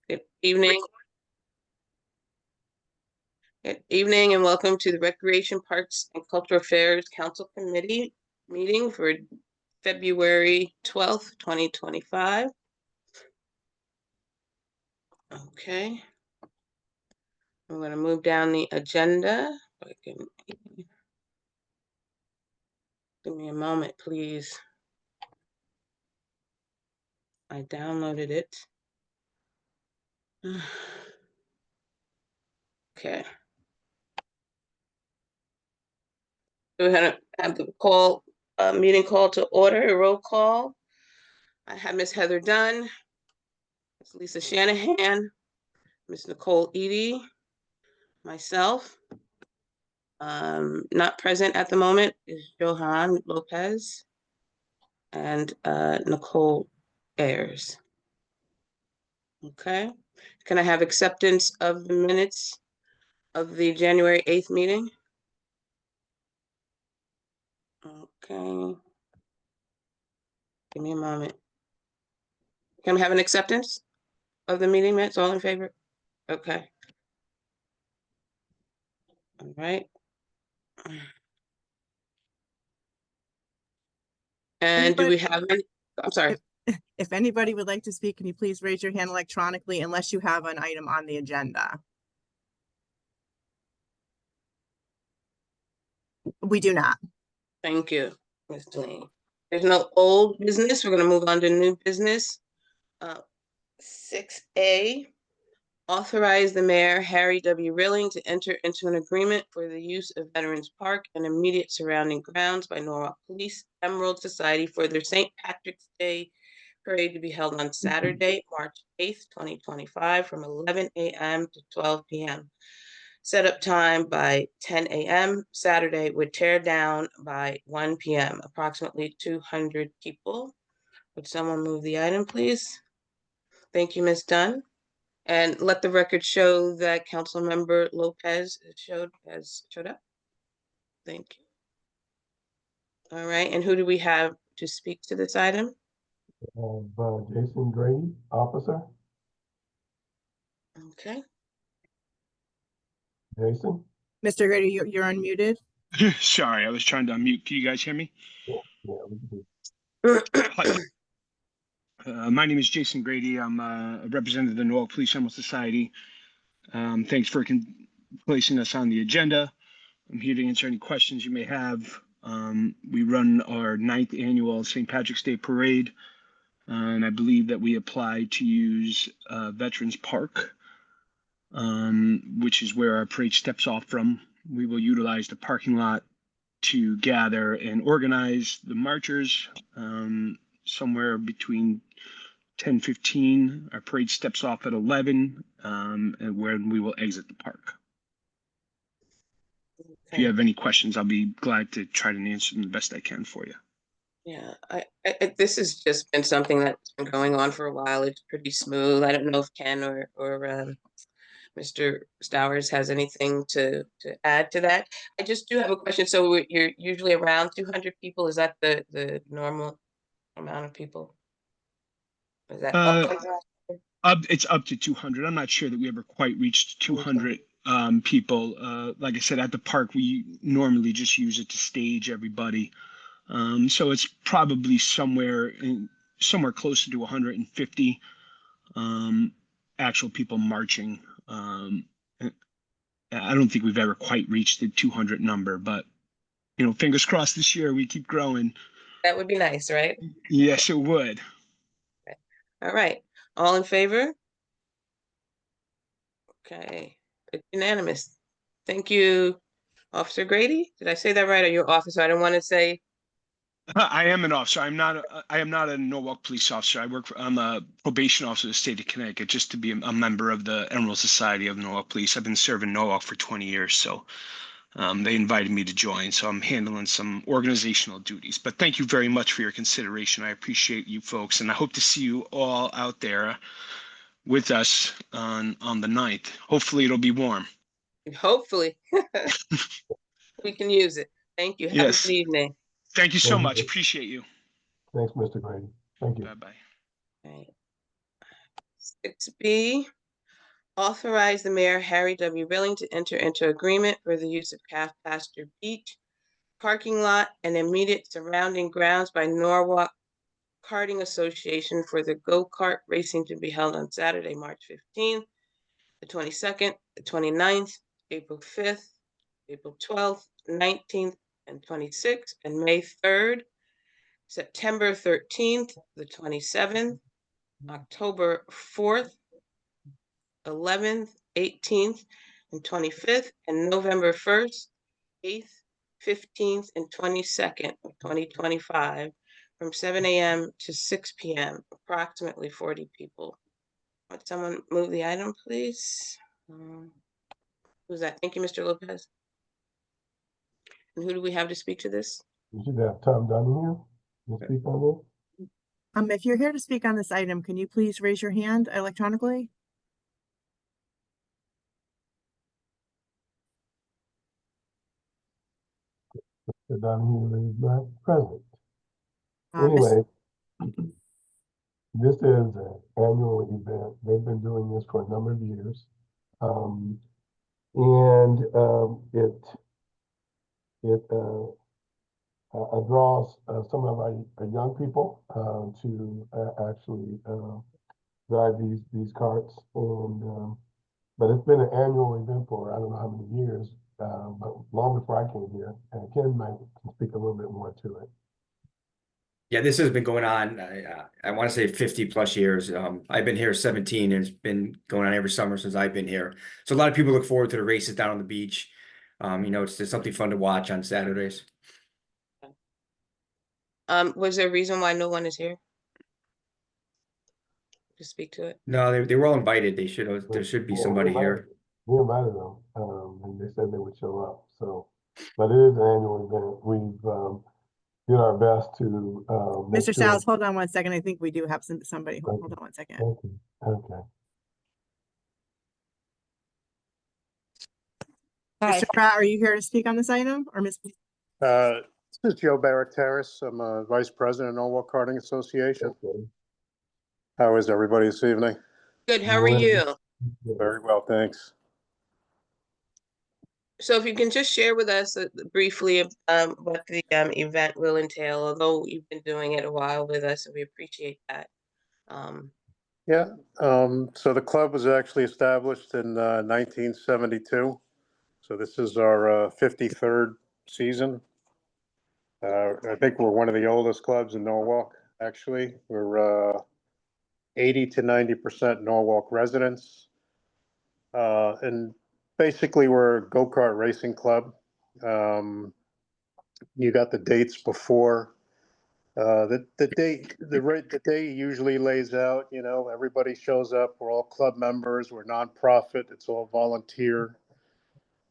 Good evening. Good evening and welcome to the Recreation, Parks and Cultural Affairs Council Committee meeting for February 12th, 2025. Okay. I'm going to move down the agenda. Give me a moment, please. I downloaded it. Okay. Go ahead and have the meeting call to order, a roll call. I have Ms. Heather Dunn, Ms. Lisa Shanahan, Ms. Nicole Eady, myself. Not present at the moment is Johan Lopez and Nicole Ayers. Okay. Can I have acceptance of the minutes of the January 8th meeting? Okay. Give me a moment. Can I have an acceptance of the meeting minutes? All in favor? Okay. All right. And do we have any? I'm sorry. If anybody would like to speak, can you please raise your hand electronically unless you have an item on the agenda? We do not. Thank you, Ms. Delaney. There's no old business. We're going to move on to new business. 6A, authorize the mayor, Harry W. Rilling, to enter into an agreement for the use of Veterans Park and immediate surrounding grounds by Norwalk Police Emerald Society for their St. Patrick's Day parade to be held on Saturday, March 8th, 2025 from 11 a.m. to 12 p.m. Setup time by 10 a.m. Saturday would tear down by 1 p.m. Approximately 200 people. Would someone move the item, please? Thank you, Ms. Dunn. And let the record show that Councilmember Lopez has showed up. Thank you. All right, and who do we have to speak to this item? Jason Grady, officer. Okay. Jason? Mr. Grady, you're unmuted. Sorry, I was trying to unmute. Can you guys hear me? Yeah. Hi. My name is Jason Grady. I'm a representative of the Norwalk Police Emerald Society. Thanks for placing us on the agenda. I'm here to answer any questions you may have. We run our 9th annual St. Patrick's Day Parade, and I believe that we applied to use Veterans Park, which is where our parade steps off from. We will utilize the parking lot to gather and organize the marchers. Somewhere between 10:15, our parade steps off at 11, and where we will exit the park. Okay. If you have any questions, I'll be glad to try to answer them the best I can for you. Yeah, this has just been something that's been going on for a while. It's pretty smooth. I don't know if Ken or Mr. Stowers has anything to add to that. I just do have a question. So you're usually around 200 people. Is that the normal amount of people? Is that It's up to 200. I'm not sure that we ever quite reached 200 people. Like I said, at the park, we normally just use it to stage everybody. So it's probably somewhere closer to 150 actual people marching. I don't think we've ever quite reached the 200 number, but fingers crossed this year we keep growing. That would be nice, right? Yes, it would. Okay. All right. All in favor? Okay. It's unanimous. Thank you, Officer Grady. Did I say that right? Or your officer? I don't want to say. I am an officer. I am not a Norwalk police officer. I'm a probation officer of the state of Connecticut, just to be a member of the Emerald Society of Norwalk Police. I've been serving Norwalk for 20 years, so they invited me to join. So I'm handling some organizational duties. But thank you very much for your consideration. I appreciate you folks, and I hope to see you all out there with us on the 9th. Hopefully it'll be warm. Hopefully. We can use it. Thank you. Have Yes. a good evening. Thank you so much. Appreciate you. Thanks, Mr. Grady. Thank you. Bye-bye. Right. 6B, authorize the mayor, Harry W. Rilling, to enter into agreement for the use of Calf Pasture Beach parking lot and immediate surrounding grounds by Norwalk Karting Association for the go-kart racing to be held on Saturday, March 15th, the 22nd, the 29th, April 5th, April 12th, 19th, and 26th, and May 3rd, September 13th, the 27th, October 4th, 11th, 18th, and 25th, and November 1st, 8th, 15th, and 22nd of 2025, from 7 a.m. to 6 p.m., approximately 40 people. Would someone move the item, please? Who's that? Thank you, Mr. Lopez. And who do we have to speak to this? You should have Tom Donahue to speak on this. If you're here to speak on this item, can you please raise your hand electronically? Mr. Donahue is not present. Miss- Anyway, this is an annual event. They've been doing this for a number of years. It draws some of our young people to actually drive these carts. But it's been an annual event for I don't know how many years, but long before I came here. And Ken might speak a little bit more to it. Yeah, this has been going on, I want to say 50 plus years. I've been here 17 and it's been going on every summer since I've been here. So a lot of people look forward to the races down on the beach. It's just something fun to watch on Saturdays. Was there a reason why no one is here to speak to it? No, they were all invited. There should be Yeah, somebody here. We invited them, and they said they would show up. So, but it is an annual event. We've did our best to make Mr. sure. Stiles, hold on one second. I think we do have somebody. Hold on one second. Thank you. Okay. Mr. Pratt, are you here to speak on this item or Ms.? This is Joe Barrick Terrace. I'm a vice president of Norwalk Karting Association. Okay. How is everybody this evening? Good, how are Well, you? Very well, thanks. So if you can just share with us briefly what the event will entail, although you've been doing it a while with us, and we appreciate that. Yeah, so the club was actually established in 1972. So this is our 53rd season. I think we're one of the oldest clubs in Norwalk, actually. We're 80 to 90% Norwalk residents. And basically we're a go-kart racing club. You got the dates before. The day usually lays out, everybody shows up. We're all club members. We're nonprofit. It's all volunteer.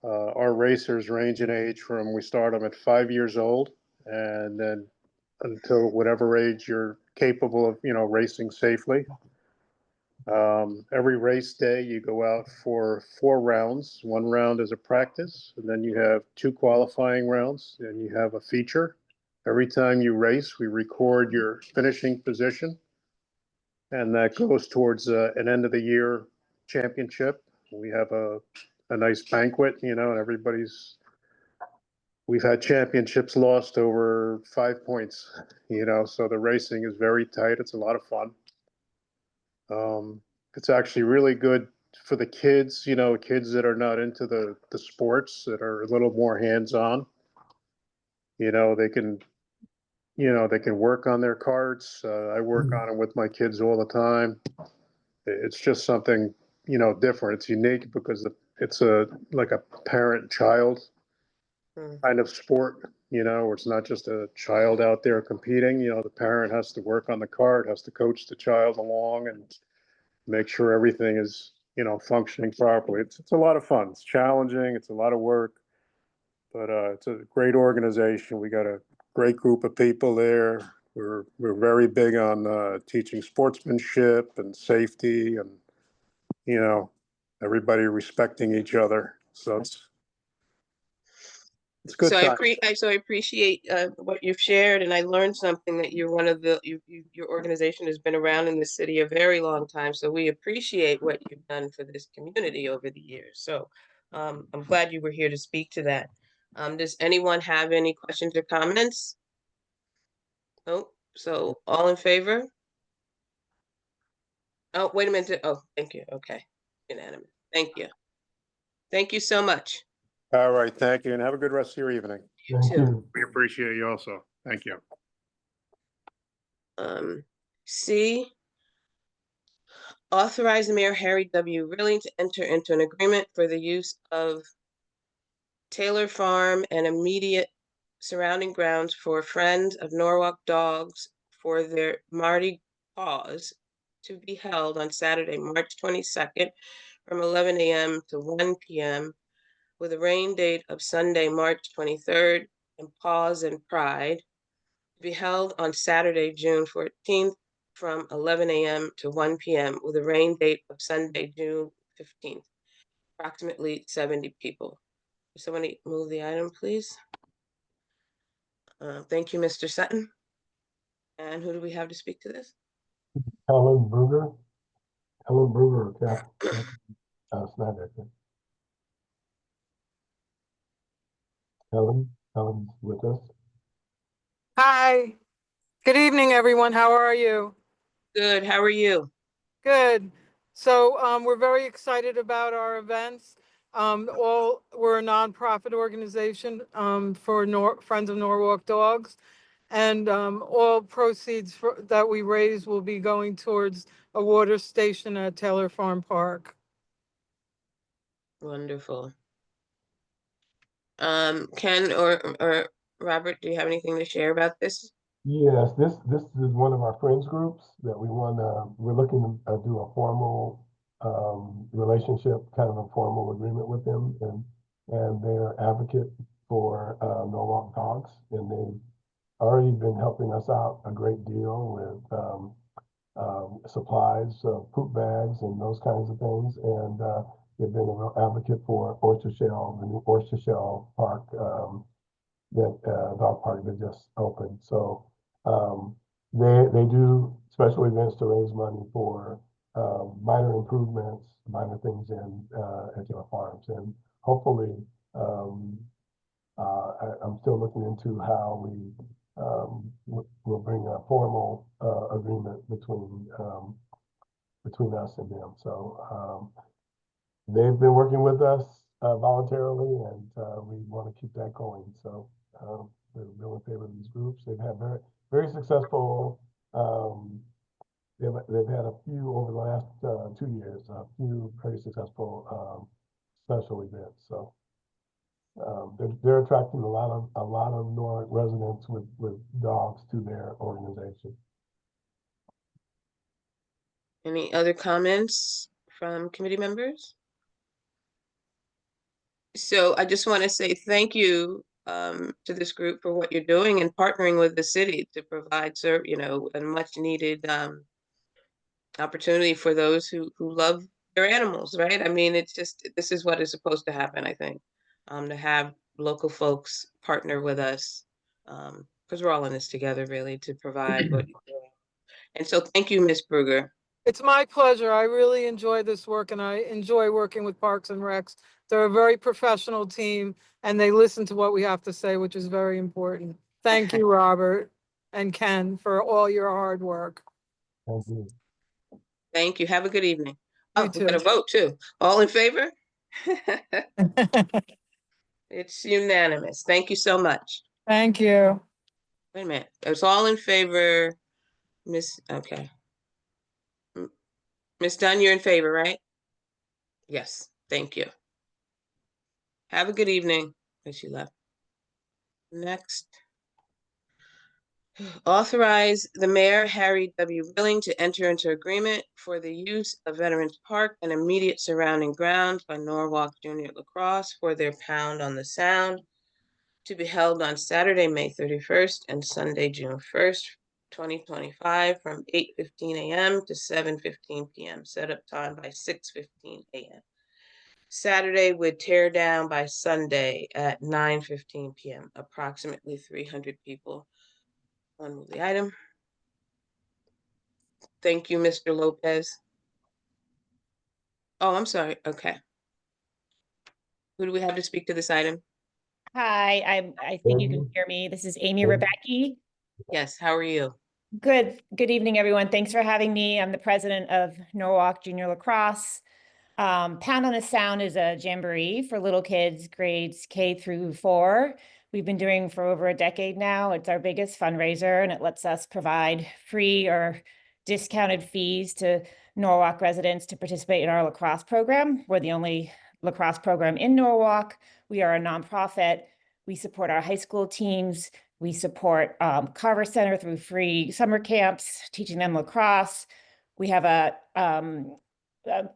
Our racers range in age from, we start them at 5 years old and then until whatever age you're capable of, racing safely. Every race day you go out for 4 rounds. 1 round is a practice, and then you have 2 qualifying rounds, and you have a feature. Every time you race, we record your finishing position, and that goes towards an end of the year championship. We have a nice banquet, and we've had championships lost over 5 points, so the racing is very tight. It's a lot of fun. It's actually really good for the kids, kids that are not into the sports, that are a little more hands-on. They can work on their carts. I work on them with my kids all the time. It's just something, different. It's unique because it's like a parent-child kind of sport, where it's not just a child out there competing. The parent has to work on the cart, has to coach the child along and make sure everything is, functioning properly. It's a lot of fun. It's challenging. It's a lot of work, but it's a great organization. We got a great group of people there. We're very big on teaching sportsmanship and safety, and everybody respecting each other. So It's good So time. I appreciate what you've shared, and I learned something that you're one of the, your organization has been around in the city a very long time, so we appreciate what you've done for this community over the years. So I'm glad you were here to speak to that. Does anyone have any questions or comments? Oh, so all in favor? Oh, wait a minute. Oh, thank you. Okay. Unanimous. Thank you. Thank you so much. All right, thank you, and have a good rest of your evening. Thank too. you. We appreciate you also. Thank you. C, authorize Mayor Harry W. Rilling to enter into an agreement for the use of Taylor Farm and immediate surrounding grounds for Friends of Norwalk Dogs for their Mardi Gras to be held on Saturday, March 22nd from 11 a.m. to 1 p.m. with a rain date of Sunday, March 23rd, and Pause and Pride to be held on Saturday, June 14th from 11 a.m. to 1 p.m. with a rain date of Sunday, June 15th. Approximately 70 people. Somebody move the item, please. Thank you, Mr. Sutton. And who do we have to speak to this? Helen Bruger. Helen Bruger, Kath Snyder. Helen's with us. Hi, good evening, everyone. How are you? Good, how are you? Good. So we're very excited about our events. We're a nonprofit organization for Friends of Norwalk Dogs. And all proceeds that we raise will be going towards a water station at Taylor Farm Park. Wonderful. Ken or Robert, do you have anything to share about this? Yes, this is one of our friends groups that we're looking to do a formal relationship, kind of a formal agreement with them, and they're advocate for Norwalk Dogs, and they've already been helping us out a great deal with supplies, poop bags, and those kinds of things, and they've been a real advocate for Oyster Shell, the new Oyster Shell Park that dog park that just opened. So they do special events to raise money for minor improvements, minor things in at your farms, and hopefully I'm still looking into how we'll bring a formal agreement between us and them. So they've been working with us voluntarily, and we want to keep that going. So we're real in favor of these groups. They've had very successful. They've had a few over the last 2 years, a few very successful special events. So they're attracting a lot of Norwalk residents with dogs to their organization. Any other comments from committee members? So I just want to say thank you to this group for what you're doing and partnering with the city to provide, a much needed opportunity for those who love their animals, right? I mean, this is what is supposed to happen, I think, to have local folks partner with us, because we're all in this together, really, to provide what you're doing. And so thank you, Ms. Bruger. It's my pleasure. I really enjoy this work and I enjoy working with Parks and Recs. They're a very professional team and they listen to what we have to say, which is very important. Thank you, Robert and Ken, for all your hard work. Thank you. Thank you. Have a good evening. You Oh, we got a too. vote too. All in favor? It's unanimous. Thank you so much. Thank you. Wait a minute. It's all in favor, okay. Ms. Dunn, you're in favor, right? Yes, thank you. Have a good evening. And she left. Next. Authorize the mayor, Harry W. Rilling, to enter into agreement for the use of Veterans Park and immediate surrounding grounds by Norwalk Junior Lacrosse for their Pound on the Sound to be held on Saturday, May 31st and Sunday, June 1st, 2025 from 8:15 a.m. to 7:15 p.m. Set up time by 6:15 a.m. Saturday would tear down by Sunday at 9:15 p.m. Approximately 300 people. I'll move the item. Thank you, Mr. Lopez. Oh, I'm sorry. Okay. Who do we have to speak to this item? Hi, I think you can Amy? hear me. This is Amy Amy? Rebecki. Yes, how are you? Good evening, everyone. Thanks for having me. I'm the president of Norwalk Junior Lacrosse. Pound on the Sound is a jamboree for little kids grades K through 4. We've been doing for over a decade now. It's our biggest fundraiser, and it lets us provide free or discounted fees to Norwalk residents to participate in our lacrosse program. We're the only lacrosse program in Norwalk. We are a nonprofit. We support our high school teams. We support Carver Center through free summer camps, teaching them lacrosse. We have a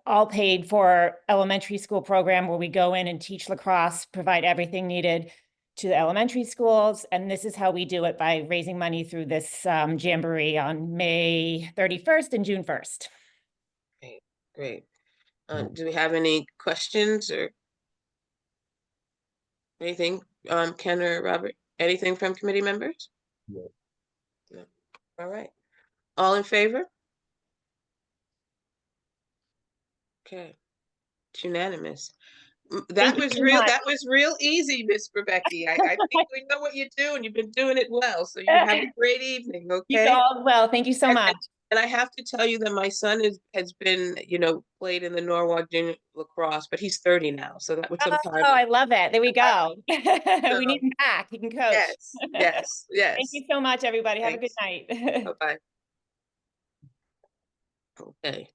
all paid for elementary school program where we go in and teach lacrosse, provide everything needed to the elementary schools. And this is how we do it, by raising money through this jamboree on May 31st and June 1st. Great. Do we have any questions or anything, Ken or Robert? Anything from committee members? No. No. All right. All in favor? Okay. It's unanimous. That Thank you was so real. much. That was real easy, Miss Rebecki. I think we know what you do, and you've been doing it well. So you have a great evening. You Okay. all well. Thank you so And- much. And I have to tell you that my son has been, played in the Norwalk Junior Lacrosse, but he's 30 now. So that was some Oh, time. I love it. There we go. We need him back. He can coach. Yes, yes, yes. Thank you so much, everybody. Have a good night. Bye-bye. Okay.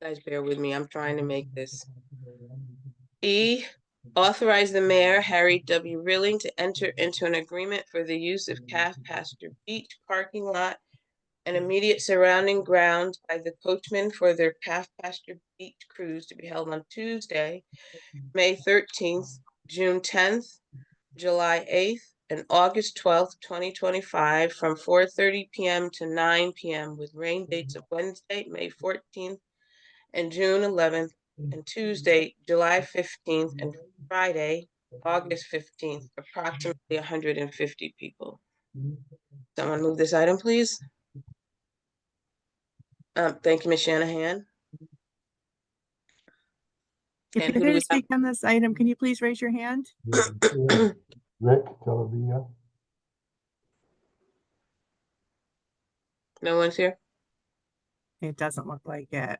Guys, bear with me. I'm trying to make this. E, authorize the mayor, Harry W. Rilling, to enter into an agreement for the use of Calf Pasture Beach parking lot and immediate surrounding grounds by the coachmen for their Calf Pasture Beach cruise to be held on Tuesday, May 13th, June 10th, July 8th, and August 12th, 2025, from 4:30 p.m. to 9 p.m. with rain dates of Wednesday, May 14th, and June 11th, and Tuesday, July 15th, and Friday, August 15th, approximately 150 people. Someone move this item, please. Thank you, Ms. Shanahan. If And you're who do here we to speak on this item, can you please raise your hand? have? Rick Televia? No one's here? It doesn't look like it.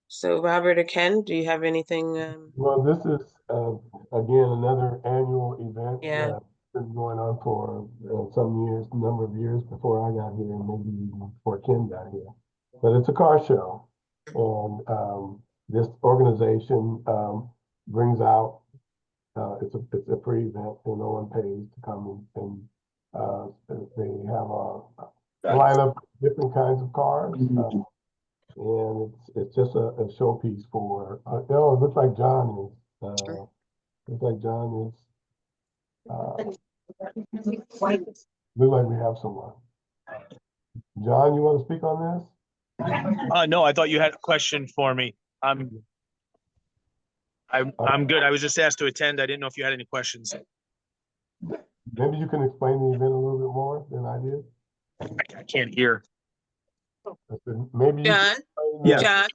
So Robert or Ken, do you have anything? Well, this is, again, another annual event. Yeah. Been going on for some years, number of years before I got here, and maybe even before Ken got here. But it's a car show, and this organization brings out. It's a free event, and no one pays to come and they have a lineup of different kinds of cars. And it's just a showpiece for, it looks like John is, looks like we have someone. John, you want to speak on this? No, I thought you had a question for me. I'm good. I was just asked to attend. I didn't know if you had any questions. Maybe you can explain the event a little bit more than I did. I can't hear. Maybe you John? can Yeah. John?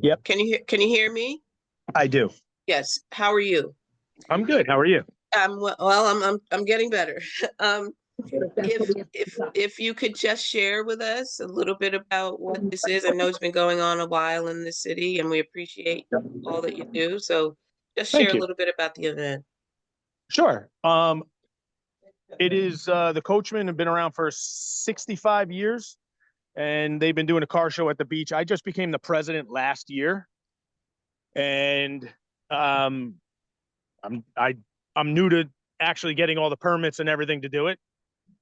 Yep. Can you hear me? I do. Yes. How are you? I'm good. How are you? I'm getting better. If you could just share with us a little bit about what this is. I know it's been going on a while in the city, and we appreciate all that you do. So just Thank share a you. little bit about the event. Sure. It is the Coachmen have been around for 65 years, and they've been doing a car show at the beach. I just became the president last year, and I'm new to actually getting all the permits and everything to do it.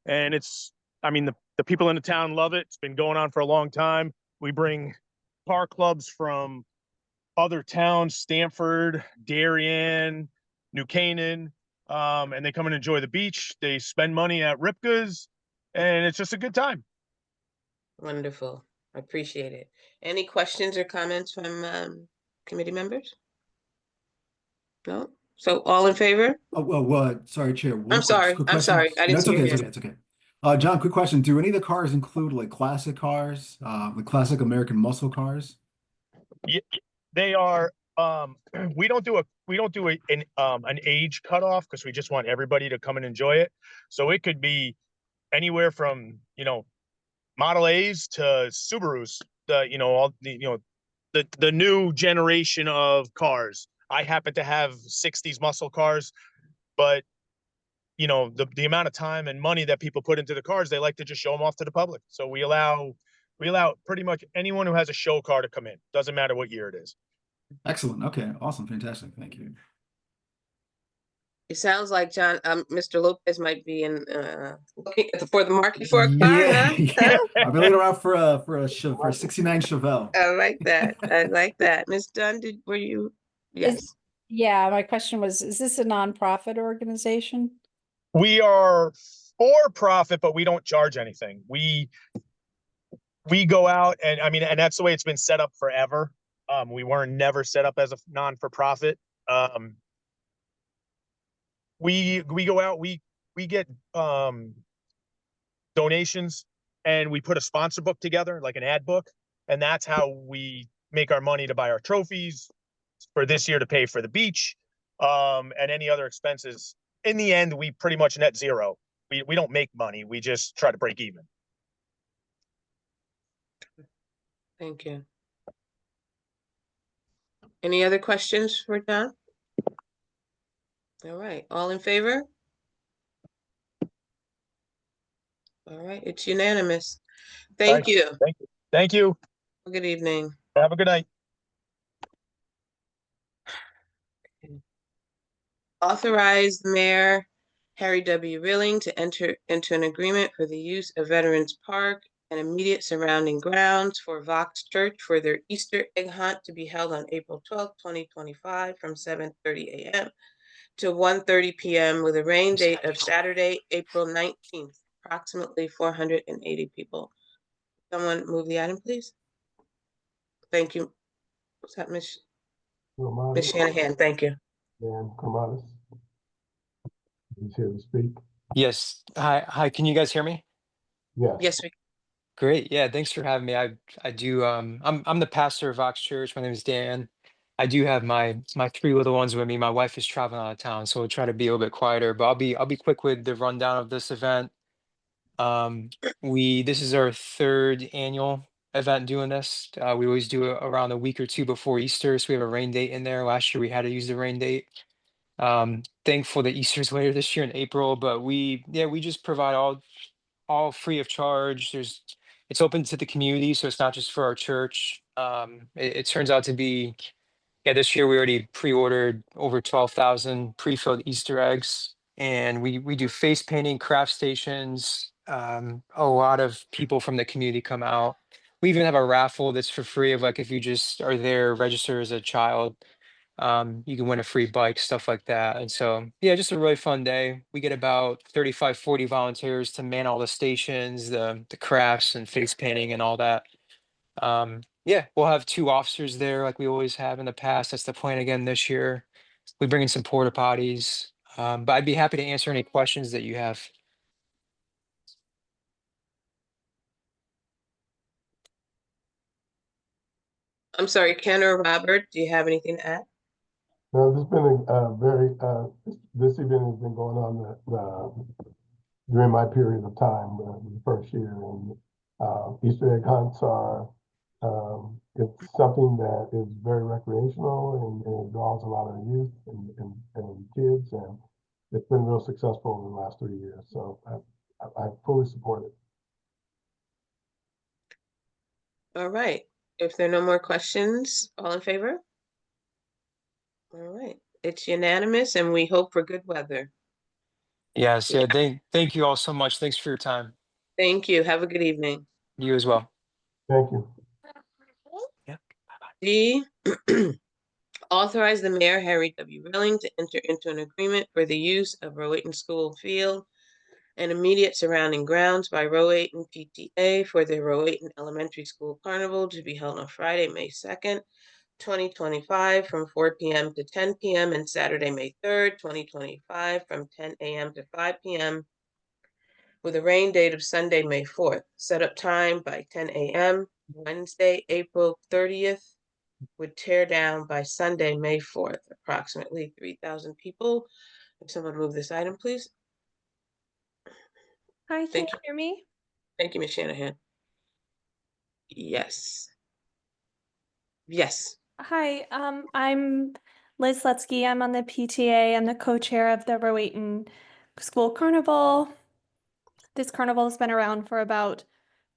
And the people in the town love it. It's been going on for a long time. We bring car clubs from other towns, Stamford, Darien, New Canaan, and they come and enjoy the beach. They spend money at Ripka's, and it's just a good time. Wonderful. I appreciate it. Any questions or comments from committee members? No? So all in favor? Oh, well, sorry, Chair. One I'm quick sorry. quick I'm question. sorry. I No, didn't it's see okay. your It's hand. okay. It's okay. John, quick question. Do any of the cars include like classic cars, the classic American muscle cars? Yeah, they are, we don't do an age cutoff because we just want everybody to come and enjoy it. So it could be anywhere from, Model A's to Subarus, all the new generation of cars. I happen to have 60s muscle cars, but the amount of time and money that people put into the cars, they like to just show them off to the public. So we allow pretty much anyone who has a show car to come in. Doesn't matter what year it is. Excellent. Okay. Awesome. Fantastic. Thank you. It sounds like Mr. Lopez might be looking for the market for a car, huh? Yeah. I've been looking around for a 69 Chevelle. I like that. I like that. Ms. Dunn, were you? Yes. Yeah, my question was, is this a nonprofit organization? We are for profit, but we don't charge anything. We go out and that's the way it's been set up forever. We weren't never set up as a non-for-profit. We go out, we get donations, and we put a sponsor book together, like an ad book, and that's how we make our money to buy our trophies for this year, to pay for the beach, and any other expenses. In the end, we pretty much net zero. We don't make money. We just try to break even. Thank you. Any other questions for John? All right, all in favor? All right, it's unanimous. Thank you. Thank you. Thank you. Good evening. Have a good night. Authorize Mayor Harry W. Rilling to enter into an agreement for the use of Veterans Park and immediate surrounding grounds for Vox Church for their Easter egg hunt to be held on April 12th, 2025 from 7:30 a.m. to 1:30 p.m. with a rain date of Saturday, April 19th, approximately 480 people. Someone move the item, please. Thank you. Was that Ms. Shanahan? Thank you. Dan Kamanis. He's here to speak. Yes. Hi. Can you guys hear me? Yes. Yes, we. Great. Yeah. Thanks for having me. I do. I'm the pastor of Vox Church. My name is Dan. I do have my three little ones with me. My wife is traveling out of town, so we'll try to be a little bit quieter. But I'll be quick with the rundown of this event. This is our third annual event doing this. We always do it around a week or two before Easter, so we have a rain date in there. Last year we had to use the rain date. Thankful that Easter's later this year in April, but we just provide all free of charge. It's open to the community, so it's not just for our church. It turns out to be, this year we already pre-ordered over 12,000 pre-filled Easter eggs, and we do face painting, craft stations. A lot of people from the community come out. We even have a raffle that's for free of, like, if you just are there, register as a child, you can win a free bike, stuff like that. And so, yeah, just a really fun day. We get about 35, 40 volunteers to man all the stations, the crafts and face painting and all that. We'll have 2 officers there like we always have in the past. That's the plan again this year. We bring in some porta potties, but I'd be happy to answer any questions that you have. I'm sorry, Ken or Robert, do you have anything to add? No, this has been a very, this event has been going on during my period of time, the first year. And Easter egg hunts are, it's something that is very recreational and it draws a lot of youth and kids. And it's been real successful in the last 3 years. So I fully support it. All right. If there are no more questions, all in favor? All right. It's unanimous and we hope for good weather. Yes, thank you all so much. Thanks for your time. Thank you. Have a good evening. You as well. Thank you. D, authorize the mayor, Harry W. Rilling, to enter into an agreement for the use of Rowayton School Field and immediate surrounding grounds by Rowayton PTA for the Rowayton Elementary School Carnival to be held on Friday, May 2nd, 2025 from 4 p.m. to 10 p.m. and Saturday, May 3rd, 2025 from 10 a.m. to 5 p.m. with a rain date of Sunday, May 4th. Setup time by 10 a.m. Wednesday, April 30th, with tear down by Sunday, May 4th. Approximately 3,000 people. If someone move this item, please. Hi, can Thank you you. hear me? Thank you, Ms. Shanahan. Yes. Yes. Hi, I'm Liz Slutsky. I'm on the PTA. I'm the co-chair of the Rowayton School Carnival. This carnival has been around for about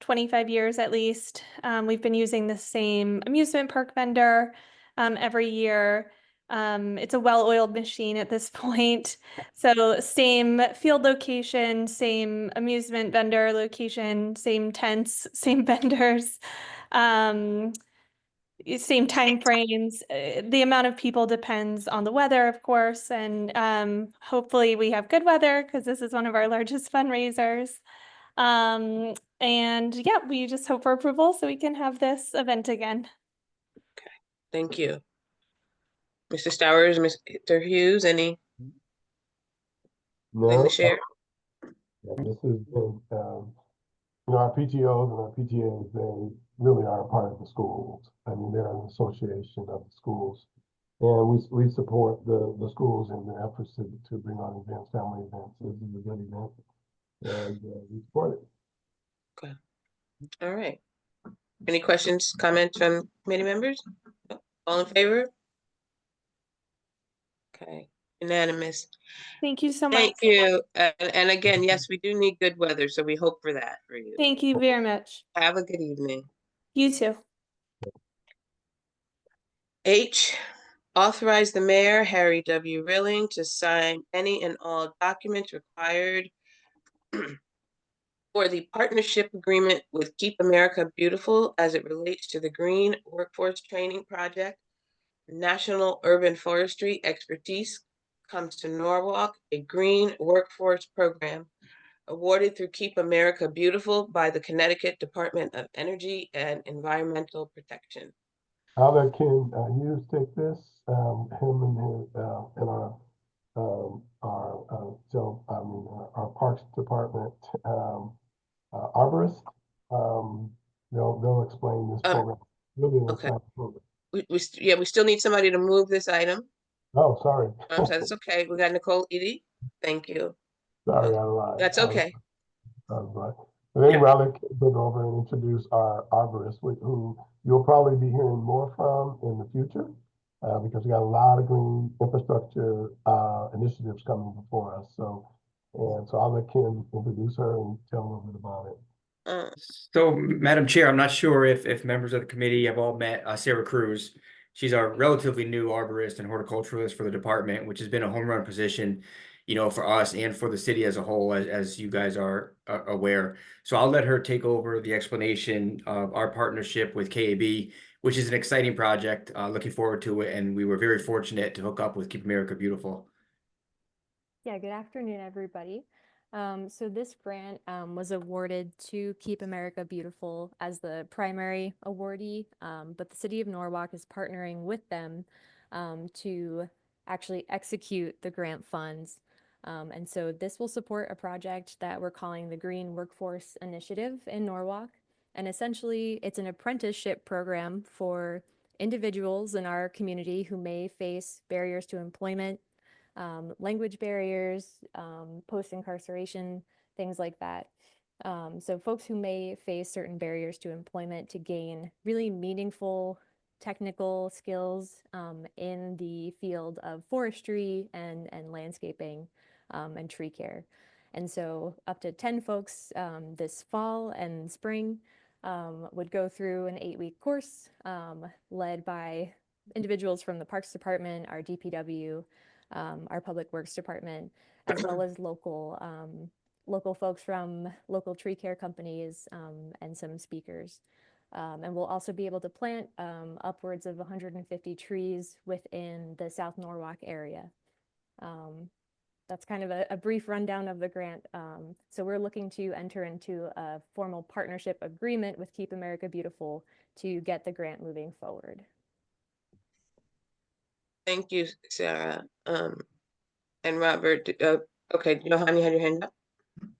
25 years at least. We've been using the same amusement park vendor every year. It's a well-oiled machine at this point. So same field location, same amusement vendor location, same tents, same vendors. Same time frames. The amount of people depends on the weather, of course, and hopefully we have good weather because this is one of our largest fundraisers. And yeah, we just hope for approval so we can have this event again. Thank you. Mr. Stowers, Mr. Hughes, anything No, to share? yeah, this has been, our PTOs and our PTAs, they really are a part of the schools. I mean, they're an association of the schools. And we support the schools in the efforts to bring on events, family events. This is a good event. And we support it. Okay. All right. Any questions, comments from committee members? All in favor? Okay, unanimous. Thank you so much. Thank you. And again, yes, we do need good weather, so we hope for that for you. Thank you very much. Have a good evening. You too. H, authorize the mayor, Harry W. Rilling, to sign any and all documents required for the partnership agreement with Keep America Beautiful as it relates to the Green Workforce Training Project. National Urban Forestry Expertise comes to Norwalk, a green workforce program awarded through Keep America Beautiful by the Connecticut Department of Energy and Environmental Protection. I'll let Ken Hughes take this. Him and our Parks Department arborist. They'll explain this program. Really an Okay. exciting program. We still need somebody to move this item. Oh, sorry. That's okay. We got Nicole Edie. Thank you. Sorry, I lied. That's okay. But anyway, I'll let Ken take over and introduce our arborist, who you'll probably be hearing more from in the future, because we got a lot of green infrastructure initiatives coming before us. So I'll let Ken introduce her and tell a little bit about it. So, Madam Chair, I'm not sure if members of the committee have all met Sarah Cruz. She's our relatively new arborist and horticulturalist for the department, which has been a home run position, for us and for the city as a whole, as you guys are aware. So I'll let her take over the explanation of our partnership with KAB, which is an exciting project. Looking forward to it, and we were very fortunate to hook up with Keep America Beautiful. Yeah, good afternoon, everybody. So this grant was awarded to Keep America Beautiful as the primary awardee, but the City of Norwalk is partnering with them to actually execute the grant funds. And so this will support a project that we're calling the Green Workforce Initiative in Norwalk. And essentially, it's an apprenticeship program for individuals in our community who may face barriers to employment, language barriers, post-incarceration, things like that. So folks who may face certain barriers to employment to gain really meaningful technical skills in the field of forestry and landscaping and tree care. And so up to 10 folks this fall and spring would go through an 8-week course led by individuals from the Parks Department, our DPW, our Public Works Department, as well as local folks from local tree care companies and some speakers. And we'll also be able to plant upwards of 150 trees within the South Norwalk area. that's kind of a brief rundown of the grant. So we're looking to enter into a formal partnership agreement with Keep America Beautiful to get the grant moving forward. Thank you, Sarah. And Robert, okay, Johan, you had your hand up?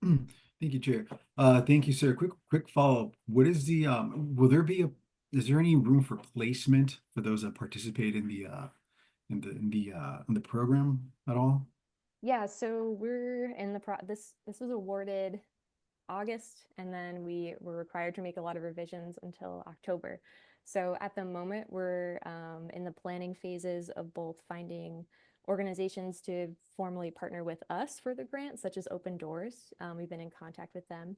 Thank you, Chair. Thank you, sir. Quick follow-up. What is the will there be is there any room for placement for those that participate in the program at all? Yeah, so we're in the this was awarded August, and then we were required to make a lot of revisions until October. So at the moment, we're in the planning phases of both finding organizations to formally partner with us for the grant, such as Open Doors. We've been in contact with them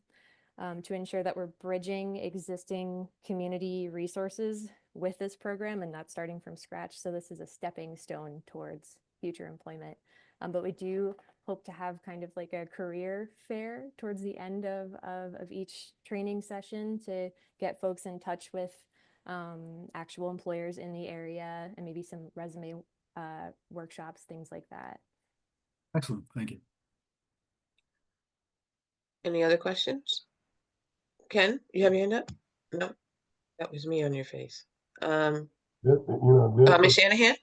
to ensure that we're bridging existing community resources with this program and not starting from scratch. So this is a stepping stone towards future employment. But we do hope to have kind of like a career fair towards the end of each training session to get folks in touch with actual employers in the area, and maybe some resume workshops, things like that. Excellent. Thank you. Any other questions? Ken, you have your hand up? No, that was me on your face. Ms. Shanahan?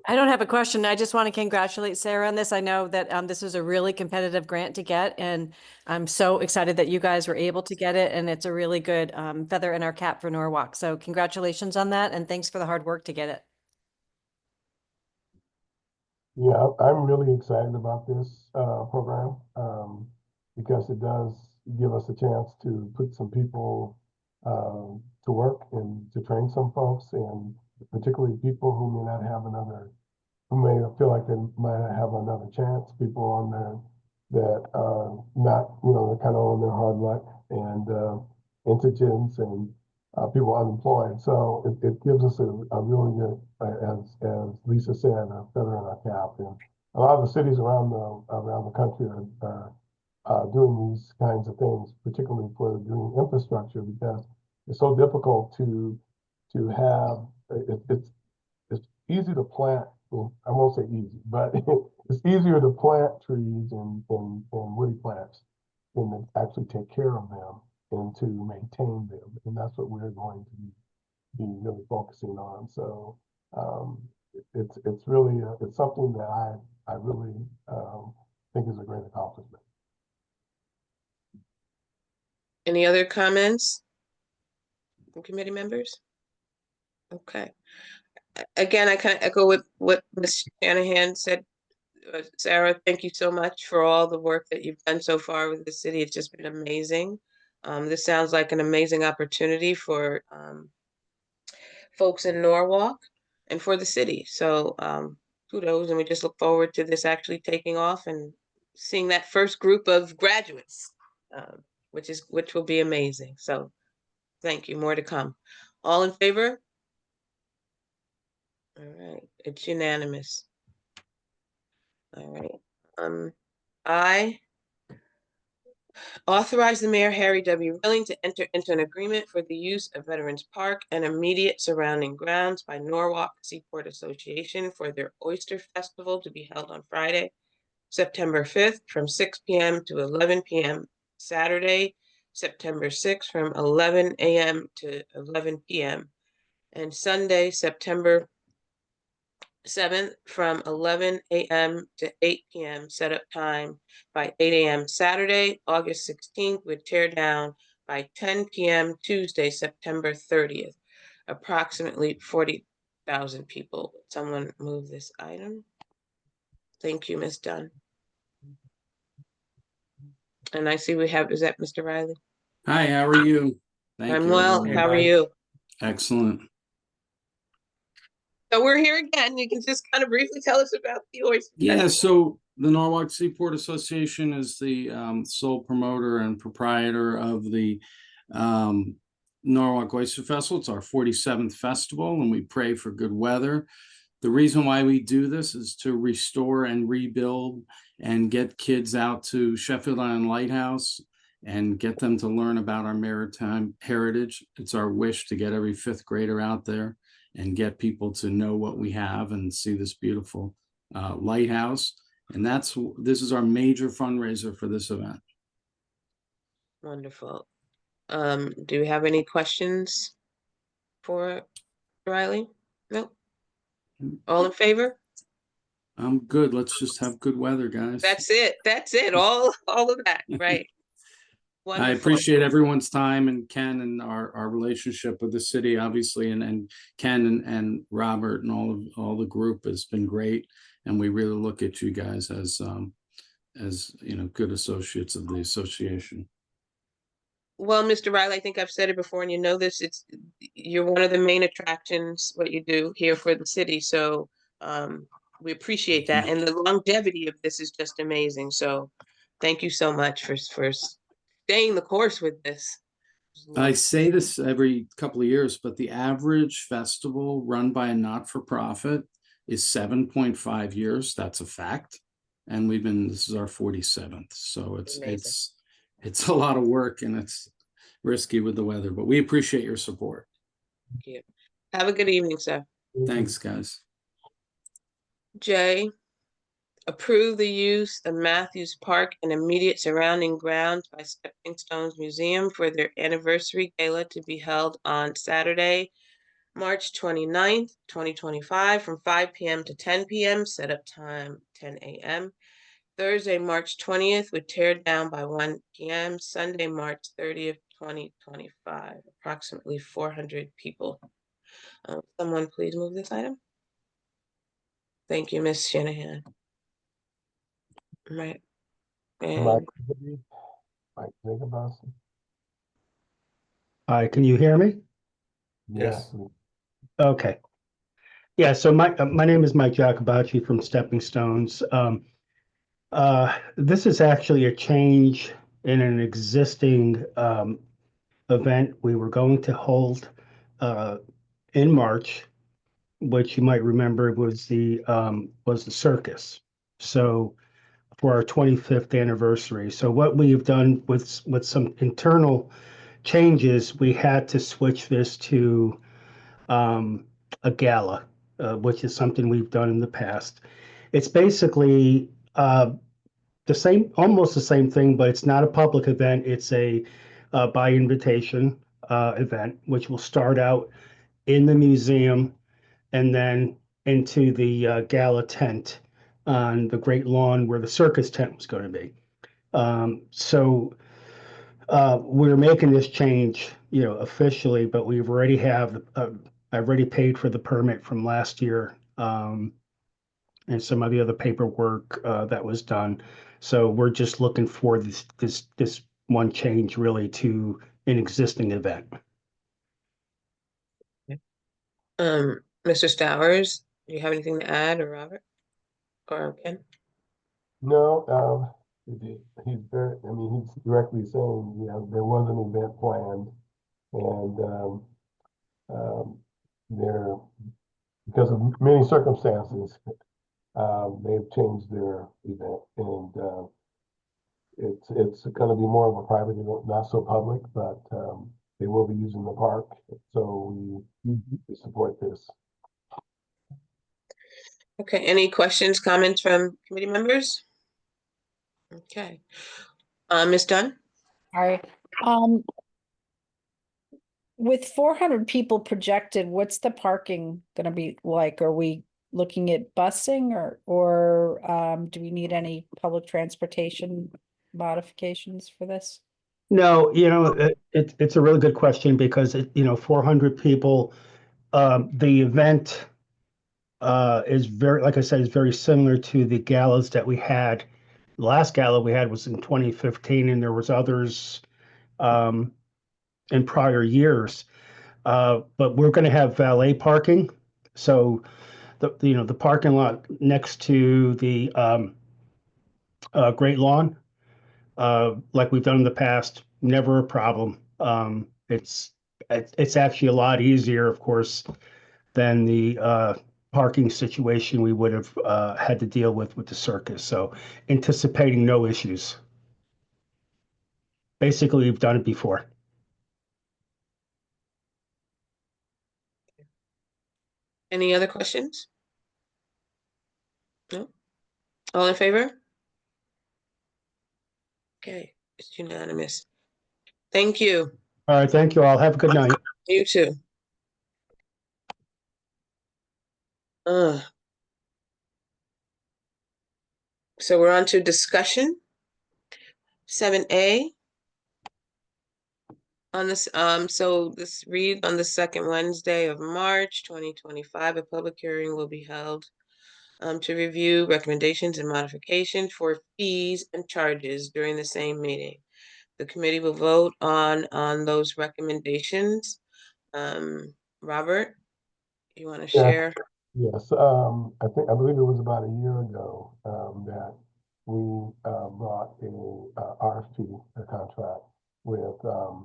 I don't have a question. I just want to congratulate Sarah on this. I know that this was a really competitive grant to get, and I'm so excited that you guys were able to get it. And it's a really good feather in our cap for Norwalk. So congratulations on that, and thanks for the hard work to get it. Yeah, I'm really excited about this program because it does give us a chance to put some people to work and to train some folks, and particularly people who may not have who may feel like they might not have another chance, people on there that are not, they're kind of on their hard luck, and indigents and people unemployed. So it gives us a really good, as Lisa said, a feather in our cap. And a lot of the cities around the country are doing these kinds of things, particularly for the green infrastructure, because it's so difficult to have. It's easy to plant. Well, I won't say easy, but it's easier to plant trees and woody plants than to actually take care of them and to maintain them. And that's what we're going to be really focusing on. So it's really it's something that I really think is a great accomplishment. Any other comments from committee members? Okay. Again, I kind of echo what Ms. Shanahan said. Sarah, thank you so much for all the work that you've done so far with the city. It's just been amazing. This sounds like an amazing opportunity for folks in Norwalk and for the city. So kudos, and we just look forward to this actually taking off and seeing that first group of graduates, which will be amazing. So thank you. More to come. All in favor? All right, it's unanimous. All right. I authorize the mayor, Harry W. Rilling, to enter into an agreement for the use of Veterans Park and immediate surrounding grounds by Norwalk Seaport Association for their Oyster Festival to be held on Friday, September 5th from 6 p.m. to 11 p.m. Saturday, September 6th from 11 a.m. to 11 p.m. and Sunday, September 7th from 11 a.m. to 8 p.m. setup time by 8 a.m. Saturday, August 16th, with tear down by 10 p.m. Tuesday, September 30th. Approximately 40,000 people. Would someone move this item? Thank you, Ms. Dunn. And I see we have, is that Mr. Riley? Hi, how are you? I'm well. everyone. How are you? Excellent. So we're here again. You can just kind of briefly tell us about the oyster. Yeah, so the Norwalk Seaport Association is the sole promoter and proprietor of the Norwalk Oyster Festival. It's our 47th festival, and we pray for good weather. The reason why we do this is to restore and rebuild and get kids out to Sheffield Island Lighthouse and get them to learn about our maritime heritage. It's our wish to get every fifth grader out there and get people to know what we have and see this beautiful lighthouse. And this is our major fundraiser for this event. Wonderful. Do we have any questions for Riley? No? All in favor? I'm good. Let's just have good weather, guys. That's it. That's it. All of that, right? I Wonderful. appreciate everyone's time and Ken and our relationship with the city, obviously, and Ken and Robert and all the group has been great. And we really look at you guys as good associates of the association. Well, Mr. Riley, I think I've said it before, and you know this, you're one of the main attractions, what you do here for the city. So we appreciate that. And the longevity of this is just amazing. So thank you so much for staying the course with this. I say this every couple of years, but the average festival run by a not-for-profit is 7.5 years. That's a fact. And this is our 47th. So it's a lot of work and it's risky with the weather, but we appreciate your support. Thank you. Have a good evening, sir. Thanks, guys. J, approve the use of Matthews Park and immediate surrounding grounds by Stepping Stones Museum for their anniversary gala to be held on Saturday, March 29th, 2025 from 5 p.m. to 10 p.m. Setup time 10 a.m. Thursday, March 20th with tear down by 1 p.m. Sunday, March 30th, 2025. Approximately 400 people. Someone please move this item. Thank you, Ms. Shanahan. Right. And Mike Jacobowski. Hi, can you hear me? Yes. Okay. Yeah, so my name is Mike Jacobacci from Stepping Stones. This is actually a change in an existing event we were going to hold in March, which you might remember was the circus. So for our 25th anniversary. So what we've done with some internal changes, we had to switch this to a gala, which is something we've done in the past. It's basically almost the same thing, but it's not a public event. It's a by invitation event, which will start out in the museum and then into the gala tent on the Great Lawn where the circus tent was going to be. So we're making this change, officially, but I've already paid for the permit from last year, and some of the other paperwork that was done. So we're just looking for this one change really to an existing event. Mr. Stowers, do you have anything to add, or Robert? Or Ken? No, he's directly saying, there was an event planned and there, because of many circumstances, they've changed their event and it's going to be more of a private event, not so public, but they will be using the park. So we support this. Okay, any questions, comments from committee members? Okay. Ms. Dunn? All right. With 400 people projected, what's the parking going to be like? Are we looking at busing or do we need any public transportation modifications for this? No, it's a really good question because 400 people, the event is very, like I said, is very similar to the galas that we had. The last gala we had was in 2015 and there was others in prior years. But we're going to have valet parking. So the parking lot next to the Great Lawn, like we've done in the past, never a problem. It's actually a lot easier, of course, than the parking situation we would have had to deal with the circus. So anticipating no issues. Basically, we've done it before. Any other questions? No? All in favor? Okay, it's unanimous. Thank you. All right, thank you all. Have a good night. You too. So we're on to discussion. 7A. On this, so this reads on the second Wednesday of March 2025, a public hearing will be held to review recommendations and modifications for fees and charges during the same meeting. The committee will vote on those recommendations. Robert, you want to share? Yes, I believe it was about a year ago, that we, brought a RFP, a contract with, a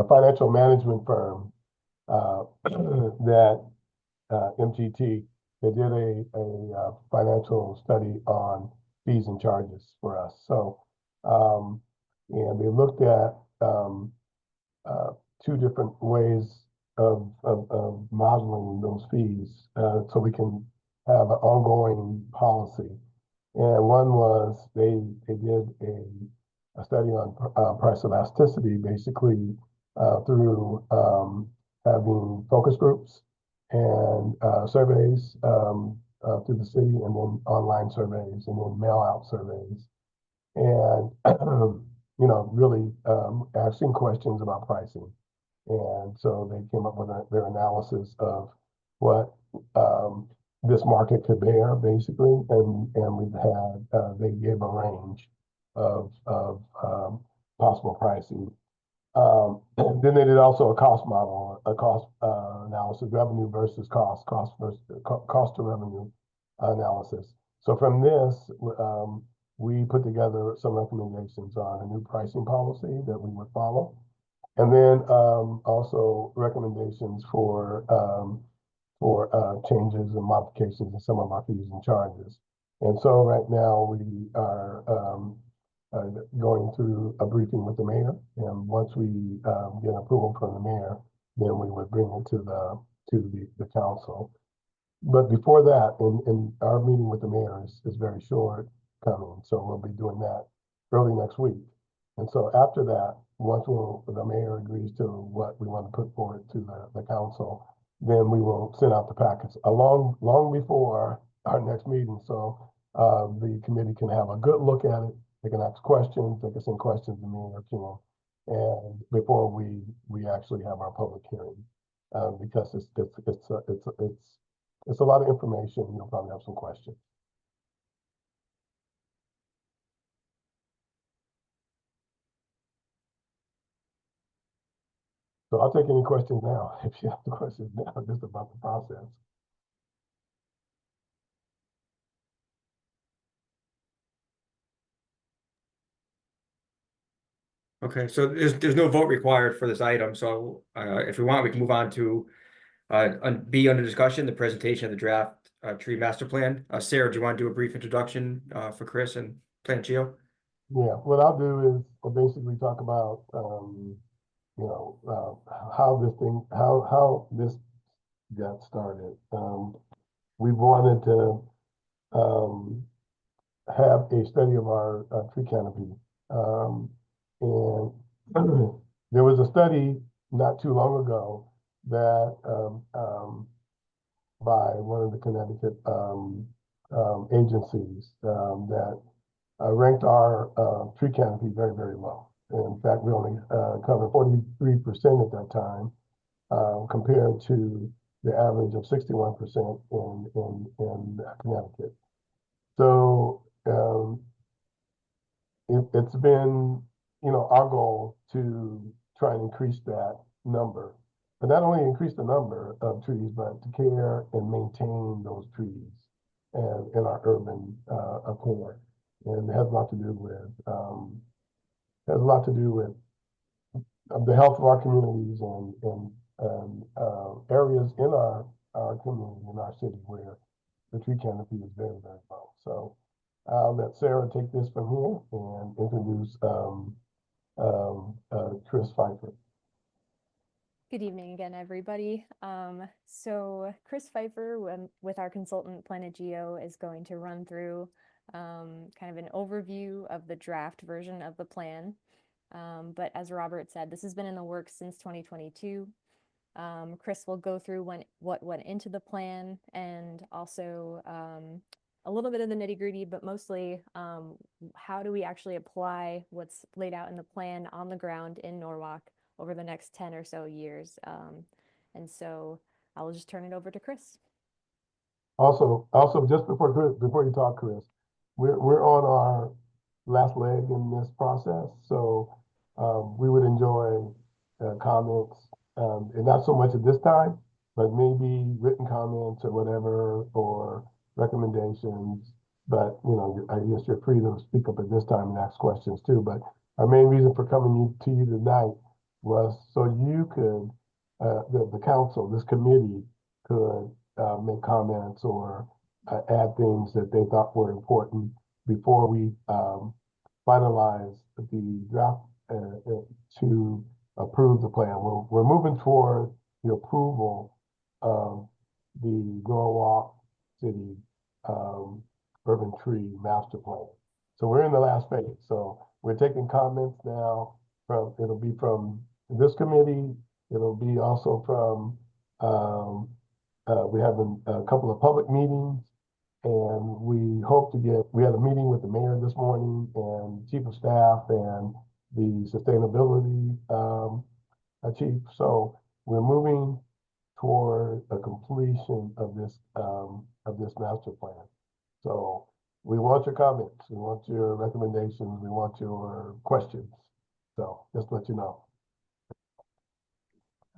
financial management firm, that, MGT, they did a financial study on fees and charges for us. So, and they looked at, two different ways of modeling those fees, so we can have an ongoing policy. And one was they did a study on price elasticity, basically through having focus groups and surveys through the city, and then online surveys, and then mail out surveys. And really asking questions about pricing. And so they came up with their analysis of what this market could bear, basically, and we've had they gave a range of possible pricing. Then they did also a cost model, a cost analysis, revenue versus cost to revenue analysis. So from this, we put together some recommendations on a new pricing policy that we would follow. And then also recommendations for changes and modifications in some of our fees and charges. And so right now we are going through a briefing with the mayor. And once we get approval from the mayor, then we would bring it to the council. But before that, and our meeting with the mayor is very short coming, so we'll be doing that early next week. And so after that, once the mayor agrees to what we want to put forward to the council, then we will send out the packets long before our next meeting. So the committee can have a good look at it. They can ask questions. They can send questions to me or Kim, and before we actually have our public hearing, because it's a lot of information. You'll probably have some questions. So I'll take any questions now, if you have the questions now, just about the process. Okay, so there's no vote required for this item, so if we want, we can move on to B under discussion, the presentation of the draft tree master plan. Sarah, do you want to do a brief introduction for Chris and Plant Geo? Yeah, what I'll do is I'll basically talk about how this got started. We wanted to have a study of our tree canopy. And there was a study not too long ago that by one of the Connecticut agencies that ranked our tree canopy very, very low. In fact, we only covered 43% at that time, compared to the average of 61% in Connecticut. So it's been, our goal to try and increase that number, but not only increase the number of trees, but to care and maintain those trees in our urban core. And it has a lot to do with the health of our communities and areas in our community, in our city, where the tree canopy is very, very low. So I'll let Sarah take this from here and introduce Chris Pfeiffer. Good evening again, everybody. So Chris Pfeiffer with our consultant Planet Geo is going to run through kind of an overview of the draft version of the plan. But as Robert said, this has been in the works since 2022. Chris will go through what went into the plan and also a little bit of the nitty-gritty, but mostly how do we actually apply what's laid out in the plan on the ground in Norwalk over the next 10 or so years. And so I'll just turn it over to Chris. Also, just before you talk, Chris, we're on our last leg in this process, so we would enjoy comments, and not so much at this time, but maybe written comments or whatever, or recommendations. But I guess you're free to speak up at this time and ask questions too. But our main reason for coming to you tonight was so you could, the council, this committee could make comments or add things that they thought were important before we finalize the draft to approve the plan. We're moving toward the approval of the Norwalk City Urban Tree Master Plan. So we're in the last phase. So we're taking comments now it'll be from this committee. It'll be also from, we have a couple of public meetings, and we hope to we had a meeting with the mayor this morning and chief of staff and the sustainability chief. So we're moving toward a completion of this master plan. So we want your comments, we want your recommendations, we want your questions. So just to let you know.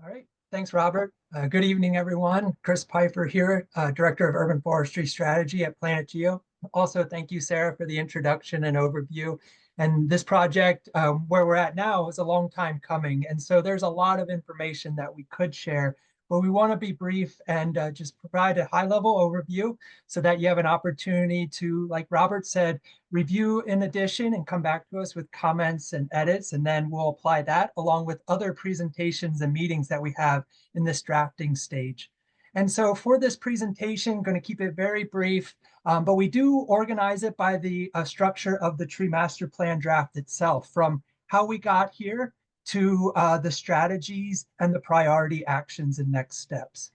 All right, thanks, Robert. Good evening, everyone. Chris Pfeiffer here, Director of Urban Forestry Strategy at Planet Geo. Also, thank you, Sarah, for the introduction and overview. And this project, where we're at now, is a long time coming. And so there's a lot of information that we could share, but we want to be brief and just provide a high-level overview so that you have an opportunity to, like Robert said, review in addition and come back to us with comments and edits, and then we'll apply that along with other presentations and meetings that we have in this drafting stage. And so for this presentation, I'm going to keep it very brief, but we do organize it by the structure of the tree master plan draft itself, from how we got here to the strategies and the priority actions and next steps.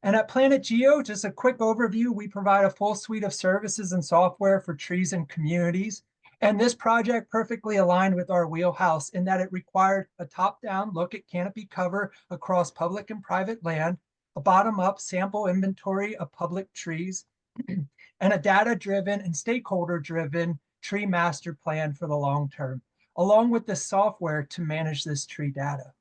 And at Planet Geo, just a quick overview, we provide a full suite of services and software for trees and communities. And this project perfectly aligned with our wheelhouse in that it required a top-down look at canopy cover across public and private land, a bottom-up sample inventory of public trees, and a data-driven and stakeholder-driven tree master plan for the long term, along with the software to manage this tree data.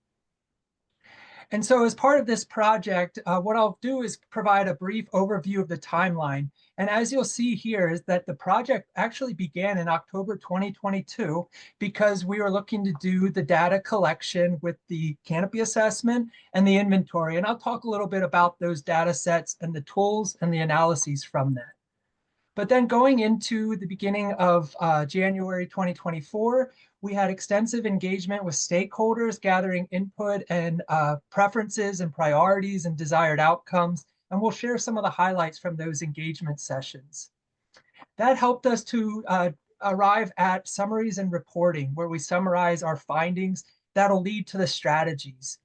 And so as part of this project, what I'll do is provide a brief overview of the timeline. And as you'll see here is that the project actually began in October 2022 because we were looking to do the data collection with the canopy assessment and the inventory. And I'll talk a little bit about those data sets and the tools and the analyses from that. But then going into the beginning of January 2024, we had extensive engagement with stakeholders, gathering input and preferences and priorities and desired outcomes. And we'll share some of the highlights from those engagement sessions. That helped us to arrive at summaries and reporting, where we summarize our findings that'll lead to the strategies.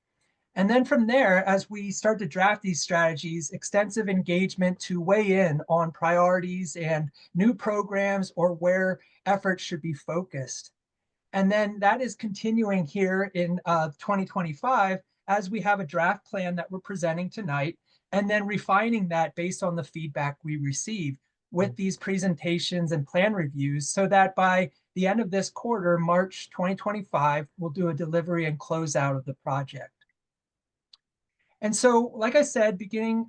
And then from there, as we start to draft these strategies, extensive engagement to weigh in on priorities and new programs or where efforts should be focused. And then that is continuing here in 2025 as we have a draft plan that we're presenting tonight, and then refining that based on the feedback we receive with these presentations and plan reviews, so that by the end of this quarter, March 2025, we'll do a delivery and closeout of the project. And so, like I said, beginning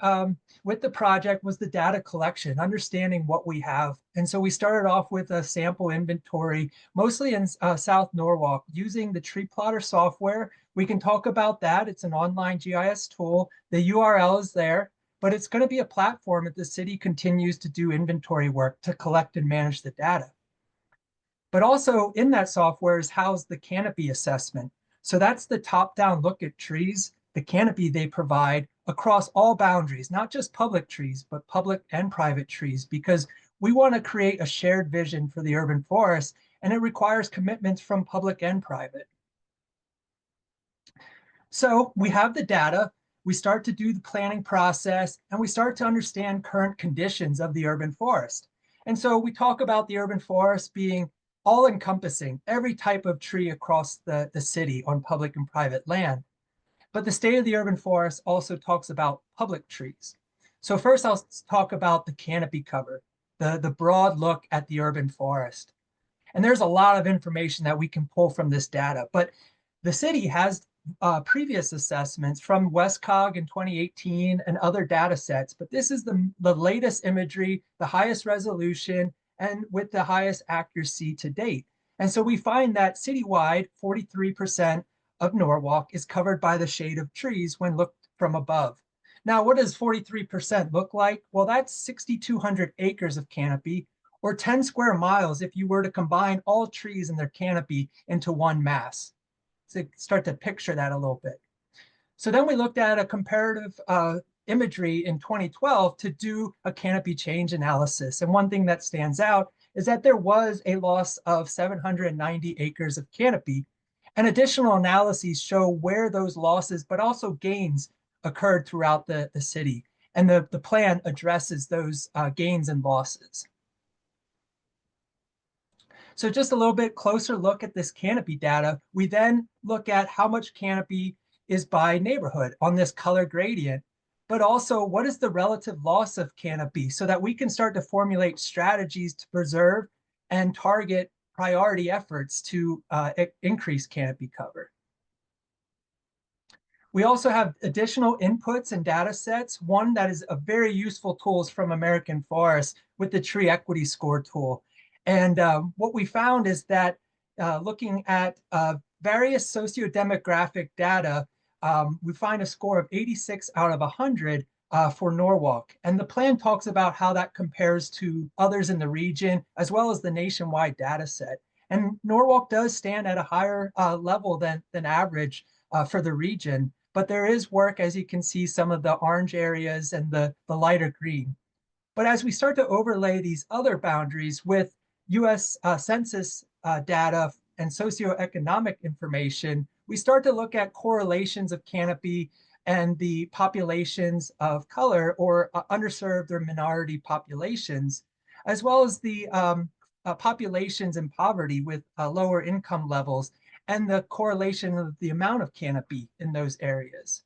with the project was the data collection, understanding what we have. And so we started off with a sample inventory, mostly in South Norwalk, using the Tree Plotter software. We can talk about that. It's an online GIS tool. The URL is there, but it's going to be a platform that the city continues to do inventory work to collect and manage the data. But also in that software is housed the canopy assessment, So that's the top-down look at trees, the canopy they provide across all boundaries, not just public trees, but public and private trees, because we want to create a shared vision for the urban forest, and it requires commitments from public and private. So we have the data, we start to do the planning process, and we start to understand current conditions of the urban forest. And so we talk about the urban forest being all-encompassing, every type of tree across the city on public and private land. But the state of the urban forest also talks about public trees. So first I'll talk about the canopy cover, the broad look at the urban forest. And there's a lot of information that we can pull from this data, but the city has previous assessments from WestCog in 2018 and other data sets, but this is the latest imagery, the highest resolution, and with the highest accuracy to date. And so we find that citywide, 43% of Norwalk is covered by the shade of trees when looked from above. Now, what does 43% look like? Well, that's 6,200 acres of canopy, or 10 square miles if you were to combine all trees and their canopy into one mass. So start to picture that a little bit. So then we looked at a comparative imagery in 2012 to do a canopy change analysis. And one thing that stands out is that there was a loss of 790 acres of canopy. And additional analyses show where those losses, but also gains, occurred throughout the city. And the plan addresses those gains and losses. So just a little bit closer look at this canopy data. We then look at how much canopy is by neighborhood on this color gradient, but also what is the relative loss of canopy so that we can start to formulate strategies to preserve and target priority efforts to increase canopy cover. We also have additional inputs and data sets. One that is a very useful tool is from American Forest with the Tree Equity Score tool. And what we found is that looking at various sociodemographic data, we find a score of 86 out of 100 for Norwalk. And the plan talks about how that compares to others in the region, as well as the nationwide data set. And Norwalk does stand at a higher level than average for the region. But there is work, as you can see, some of the orange areas and the lighter green. But as we start to overlay these other boundaries with US Census data and socioeconomic information, we start to look at correlations of canopy and the populations of color or underserved or minority populations, as well as the populations in poverty with lower income levels and the correlation of the amount of canopy in those areas.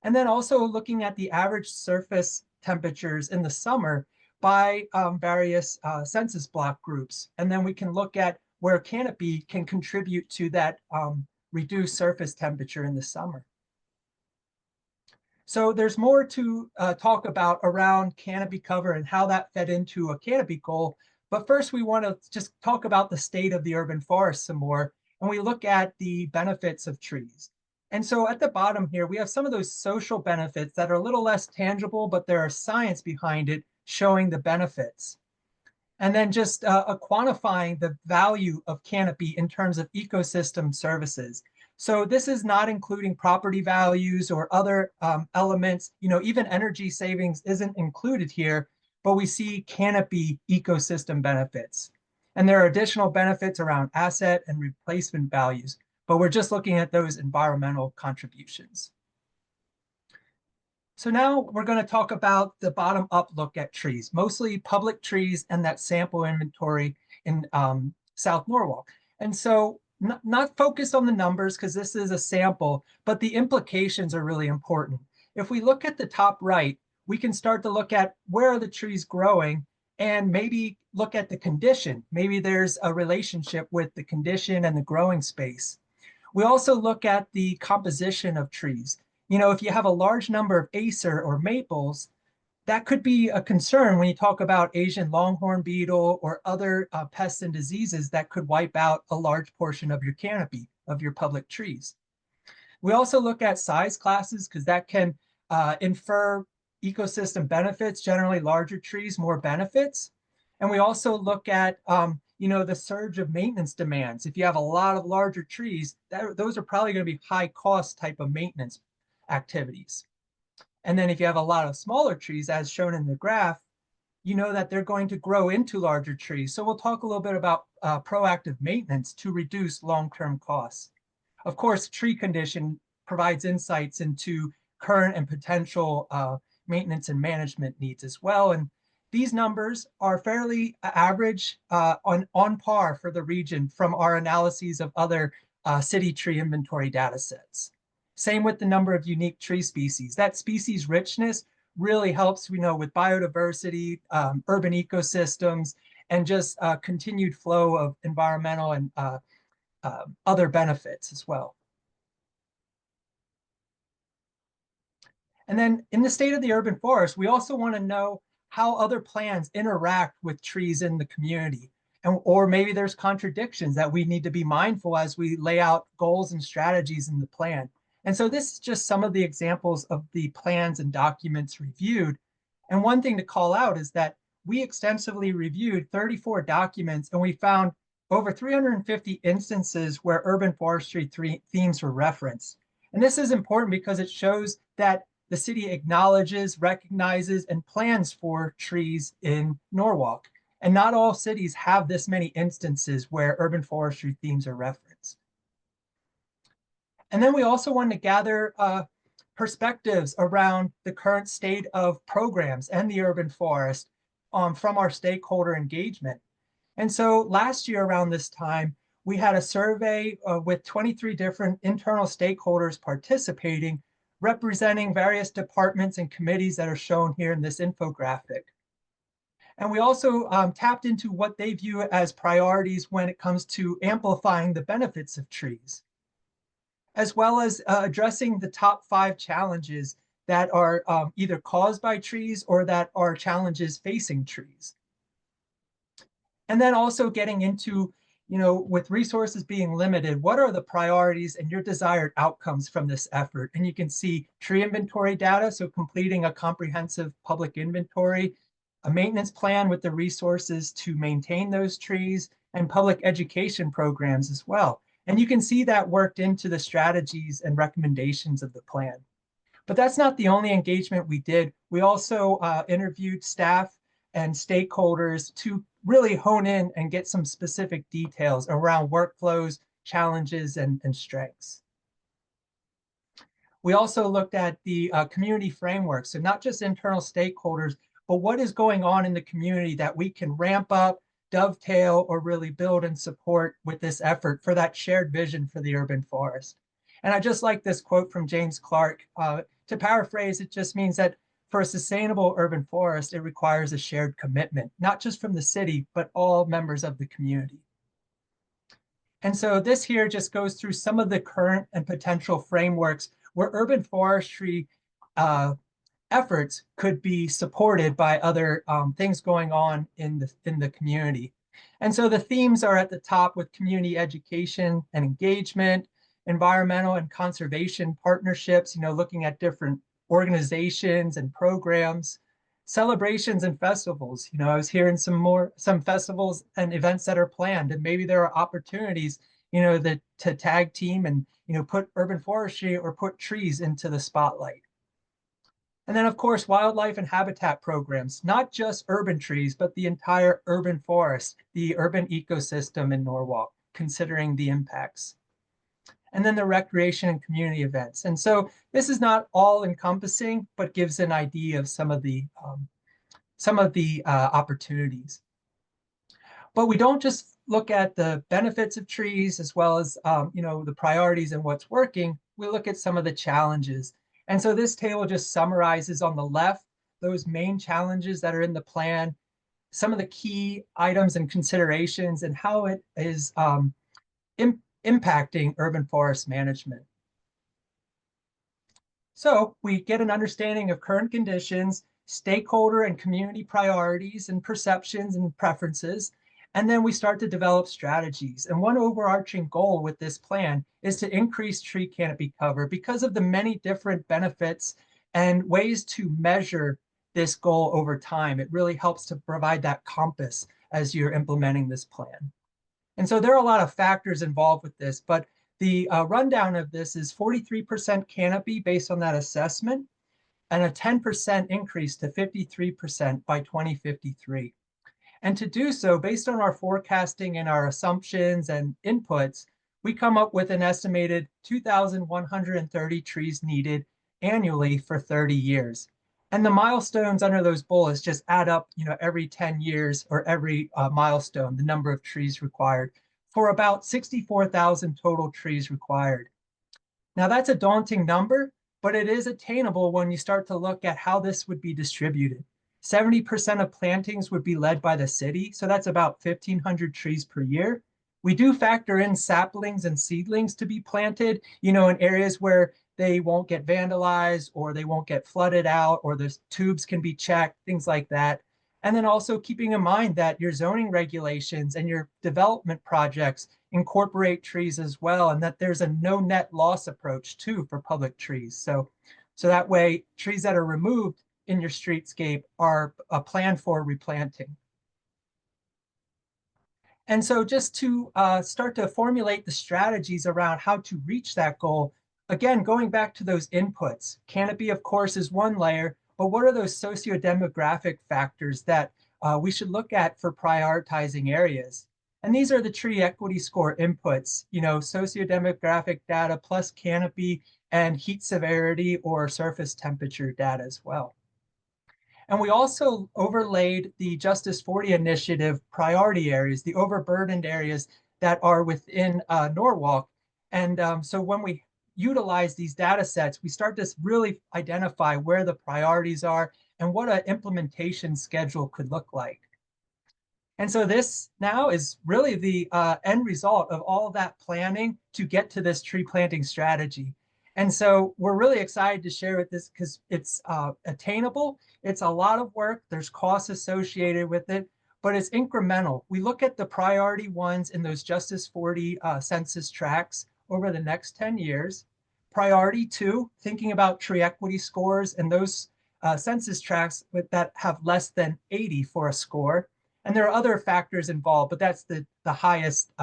And then also looking at the average surface temperatures in the summer by various census block groups. And then we can look at where canopy can contribute to that reduced surface temperature in the summer. So there's more to talk about around canopy cover and how that fed into a canopy goal. But first, we want to just talk about the state of the urban forest some more. And we look at the benefits of trees. And so at the bottom here, we have some of those social benefits that are a little less tangible, but there is science behind it showing the benefits. And then just quantifying the value of canopy in terms of ecosystem services. So this is not including property values or other elements. You know, even energy savings isn't included here, but we see canopy ecosystem benefits. And there are additional benefits around asset and replacement values, but we're just looking at those environmental contributions. So now we're going to talk about the bottom-up look at trees, mostly public trees and that sample inventory in South Norwalk. And so not focused on the numbers because this is a sample, but the implications are really important. If we look at the top right, we can start to look at where are the trees growing and maybe look at the condition. Maybe there's a relationship with the condition and the growing space. We also look at the composition of trees. You know, if you have a large number of acer or maples, that could be a concern when you talk about Asian longhorn beetle or other pests and diseases that could wipe out a large portion of your canopy of your public trees. We also look at size classes because that can infer ecosystem benefits, generally larger trees, more benefits. And we also look at, the surge of maintenance demands. If you have a lot of larger trees, those are probably going to be high cost type of maintenance activities. And then if you have a lot of smaller trees, as shown in the graph, you know that they're going to grow into larger trees. So we'll talk a little bit about proactive maintenance to reduce long-term costs. Of course, tree condition provides insights into current and potential maintenance and management needs as well. And these numbers are fairly average on par for the region from our analyses of other city tree inventory data sets. Same with the number of unique tree species. That species richness really helps, with biodiversity, urban ecosystems, and just continued flow of environmental and other benefits as well. And then in the state of the urban forest, we also want to know how other plans interact with trees in the community. Or maybe there's contradictions that we need to be mindful as we lay out goals and strategies in the plan. And so this is just some of the examples of the plans and documents reviewed. And one thing to call out is that we extensively reviewed 34 documents, and we found over 350 instances where urban forestry themes were referenced. And this is important because it shows that the city acknowledges, recognizes, and plans for trees in Norwalk. And not all cities have this many instances where urban forestry themes are referenced. And then we also wanted to gather perspectives around the current state of programs and the urban forest from our stakeholder engagement. And so last year around this time, we had a survey with 23 different internal stakeholders participating, representing various departments and committees that are shown here in this infographic. And we also tapped into what they view as priorities when it comes to amplifying the benefits of trees, as well as addressing the top 5 challenges that are either caused by trees or that are challenges facing trees. And then also getting into, with resources being limited, what are the priorities and your desired outcomes from this effort? And you can see tree inventory data, so completing a comprehensive public inventory, a maintenance plan with the resources to maintain those trees, and public education programs as well. And you can see that worked into the strategies and recommendations of the plan. But that's not the only engagement we did. We also interviewed staff and stakeholders to really hone in and get some specific details around workflows, challenges, and strengths. We also looked at the community framework, so not just internal stakeholders, but what is going on in the community that we can ramp up, dovetail, or really build and support with this effort for that shared vision for the urban forest. And I just like this quote from James Clark. To paraphrase, it just means that for a sustainable urban forest, it requires a shared commitment, not just from the city, but all members of the community. And so this here just goes through some of the current and potential frameworks where urban forestry efforts could be supported by other things going on in the community. And so the themes are at the top with community education and engagement, environmental and conservation partnerships, looking at different organizations and programs, celebrations and festivals. I was hearing some festivals and events that are planned, and maybe there are opportunities, that to tag team and, put urban forestry or put trees into the spotlight. And then, of course, wildlife and habitat programs, not just urban trees, but the entire urban forest, the urban ecosystem in Norwalk, considering the impacts. And then the recreation and community events. And so this is not all encompassing, but gives an idea of some of the opportunities. But we don't just look at the benefits of trees as well as the priorities and what's working. We look at some of the challenges. And so this table just summarizes on the left those main challenges that are in the plan, some of the key items and considerations, and how it is impacting urban forest management. So we get an understanding of current conditions, stakeholder and community priorities and perceptions and preferences, and then we start to develop strategies. And one overarching goal with this plan is to increase tree canopy cover because of the many different benefits and ways to measure this goal over time. It really helps to provide that compass as you're implementing this plan. And so there are a lot of factors involved with this, but the rundown of this is 43% canopy based on that assessment, and a 10% increase to 53% by 2053. And to do so, based on our forecasting and our assumptions and inputs, we come up with an estimated 2,130 trees needed annually for 30 years. And the milestones under those bullets just add up, every 10 years or every milestone, the number of trees required, for about 64,000 total trees required. Now that's a daunting number, but it is attainable when you start to look at how this would be distributed. 70% of plantings would be led by the city, so that's about 1,500 trees per year. We do factor in saplings and seedlings to be planted, in areas where they won't get vandalized or they won't get flooded out, or the tubes can be checked, things like that. And then also keeping in mind that your zoning regulations and your development projects incorporate trees as well, and that there's a no net loss approach too for public trees. So that way, trees that are removed in your streetscape are planned for replanting. And so just to start to formulate the strategies around how to reach that goal, again, going back to those inputs, canopy, of course, is one layer, but what are those socio-demographic factors that we should look at for prioritizing areas? And these are the tree equity score inputs, socio-demographic data plus canopy and heat severity or surface temperature data as well. And we also overlaid the Justice 40 initiative priority areas, the overburdened areas that are within Norwalk. And so when we utilize these data sets, we start to really identify where the priorities are and what an implementation schedule could look like. And so this now is really the end result of all of that planning to get to this tree planting strategy. And so we're really excited to share with this because it's attainable. It's a lot of work. There's costs associated with it, but it's incremental. We look at the priority ones in those Justice 40 census tracts over the next 10 years. Priority 2, thinking about tree equity scores and those census tracts that have less than 80 for a score. And there are other factors involved, but that's the highest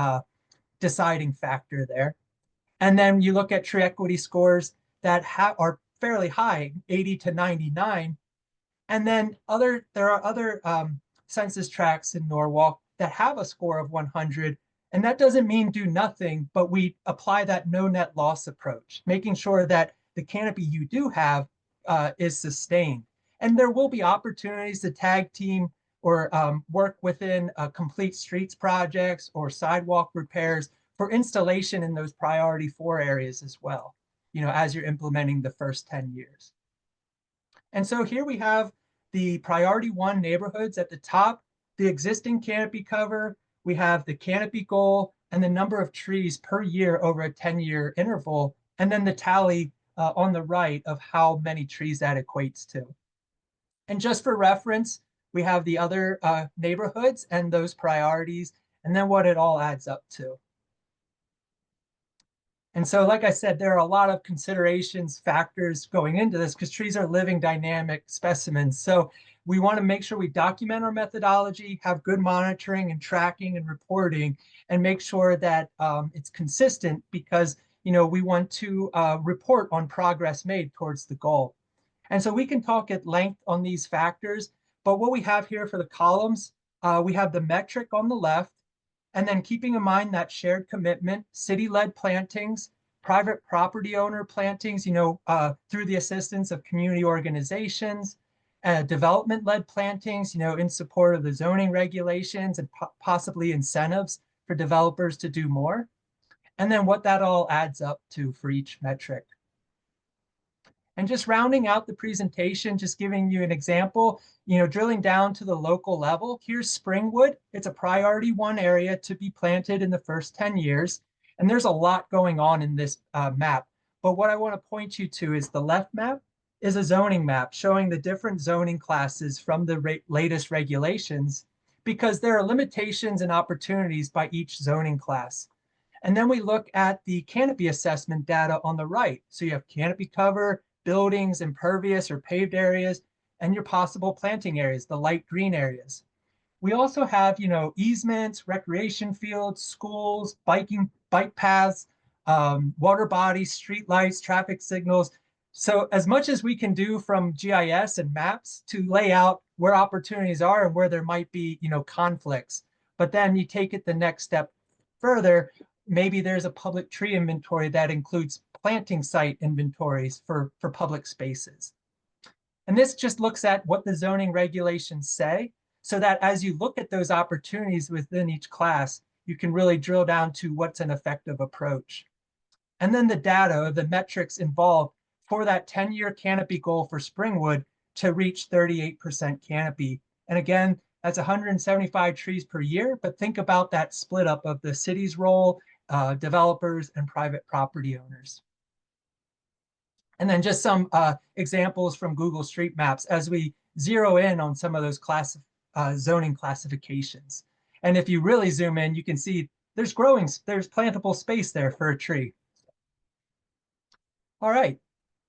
deciding factor there. And then you look at tree equity scores that are fairly high, 80 to 99. And then there are other census tracts in Norwalk that have a score of 100. And that doesn't mean do nothing, but we apply that no net loss approach, making sure that the canopy you do have is sustained. And there will be opportunities to tag team or work within complete streets projects or sidewalk repairs for installation in those priority 4 areas as well, as you're implementing the first 10 years. And so here we have the priority 1 neighborhoods at the top, the existing canopy cover, we have the canopy goal and the number of trees per year over a 10-year interval, and then the tally on the right of how many trees that equates to. And just for reference, we have the other neighborhoods and those priorities, and then what it all adds up to. And so, like I said, there are a lot of considerations, factors going into this because trees are living dynamic specimens. So we want to make sure we document our methodology, have good monitoring and tracking and reporting, and make sure that it's consistent because, we want to report on progress made towards the goal. And so we can talk at length on these factors, but what we have here for the columns, we have the metric on the left, and then keeping in mind that shared commitment, city-led plantings, private property owner plantings, through the assistance of community organizations, development-led plantings, in support of the zoning regulations and possibly incentives for developers to do more. And then what that all adds up to for each metric. And just rounding out the presentation, just giving you an example, drilling down to the local level, here's Springwood. It's a priority 1 area to be planted in the first 10 years. And there's a lot going on in this map. But what I want to point you to is the left map is a zoning map showing the different zoning classes from the latest regulations, because there are limitations and opportunities by each zoning class. And then we look at the canopy assessment data on the right. So you have canopy cover, buildings, impervious or paved areas, and your possible planting areas, the light green areas. We also have, easements, recreation fields, schools, bike paths, water bodies, street lights, traffic signals. So as much as we can do from GIS and maps to lay out where opportunities are and where there might be, conflicts. But then you take it the next step further. Maybe there's a public tree inventory that includes planting site inventories for public spaces. And this just looks at what the zoning regulations say, so that as you look at those opportunities within each class, you can really drill down to what's an effective approach. And then the data or the metrics involved for that 10-year canopy goal for Springwood to reach 38% canopy. And again, that's 175 trees per year, but think about that split up of the city's role, developers, and private property owners. And then just some examples from Google Street Maps as we zero in on some of those zoning classifications. And if you really zoom in, you can see there's plantable space there for a tree. All right,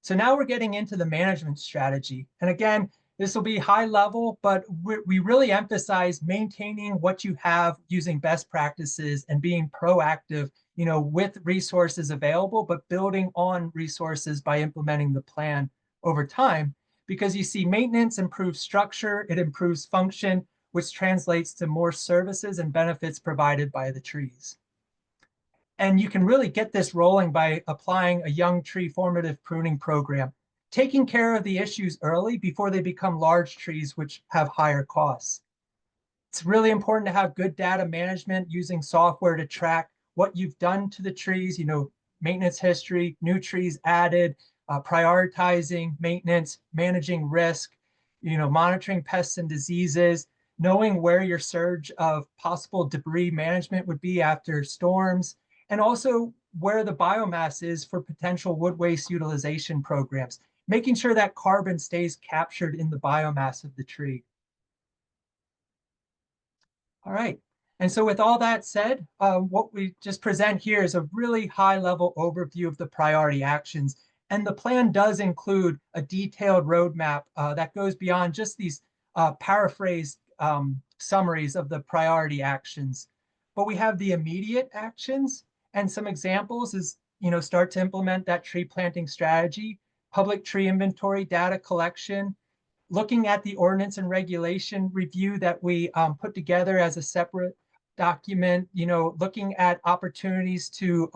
so now we're getting into the management strategy. And again, this will be high level, but we really emphasize maintaining what you have using best practices and being proactive, with resources available, but building on resources by implementing the plan over time, because you see maintenance improves structure, it improves function, which translates to more services and benefits provided by the trees. And you can really get this rolling by applying a young tree formative pruning program, taking care of the issues early before they become large trees, which have higher costs. It's really important to have good data management using software to track what you've done to the trees, maintenance history, new trees added, prioritizing maintenance, managing risk, monitoring pests and diseases, knowing where your surge of possible debris management would be after storms, and also where the biomass is for potential wood waste utilization programs, making sure that carbon stays captured in the biomass of the tree. All right. And so with all that said, what we just present here is a really high-level overview of the priority actions. And the plan does include a detailed roadmap that goes beyond just these paraphrased summaries of the priority actions. But we have the immediate actions, and some examples is, start to implement that tree planting strategy, public tree inventory, data collection, looking at the ordinance and regulation review that we put together as a separate document, looking at opportunities to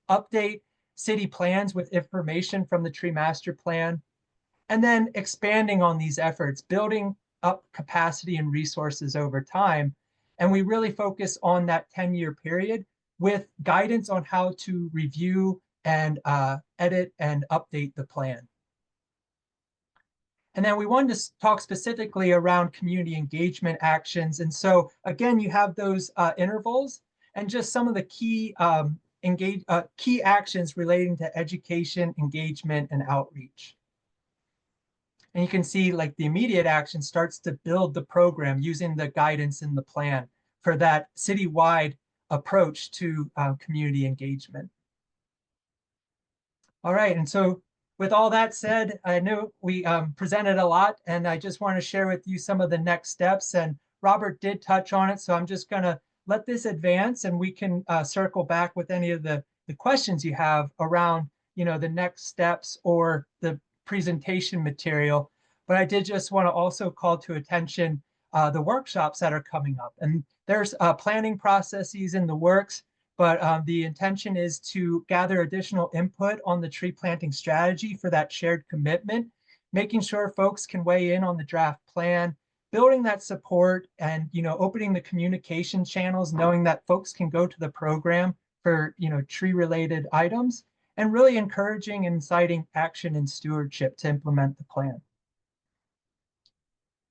update city plans with information from the tree master plan, and then expanding on these efforts, building up capacity and resources over time. And we really focus on that 10-year period with guidance on how to review and edit and update the plan. And then we wanted to talk specifically around community engagement actions. And so again, you have those intervals and just some of the key key actions relating to education, engagement, and outreach. And you can see like the immediate action starts to build the program using the guidance in the plan for that citywide approach to community engagement. All right, and so with all that said, I know we presented a lot, and I just want to share with you some of the next steps. And Robert did touch on it, so I'm just going to let this advance, and we can circle back with any of the questions you have around, the next steps or the presentation material. But I did just want to also call to attention the workshops that are coming up, and there's planning processes in the works. But the intention is to gather additional input on the tree planting strategy for that shared commitment, making sure folks can weigh in on the draft plan, building that support, and opening the communication channels, knowing that folks can go to the program for tree-related items, and really encouraging and inciting action and stewardship to implement the plan.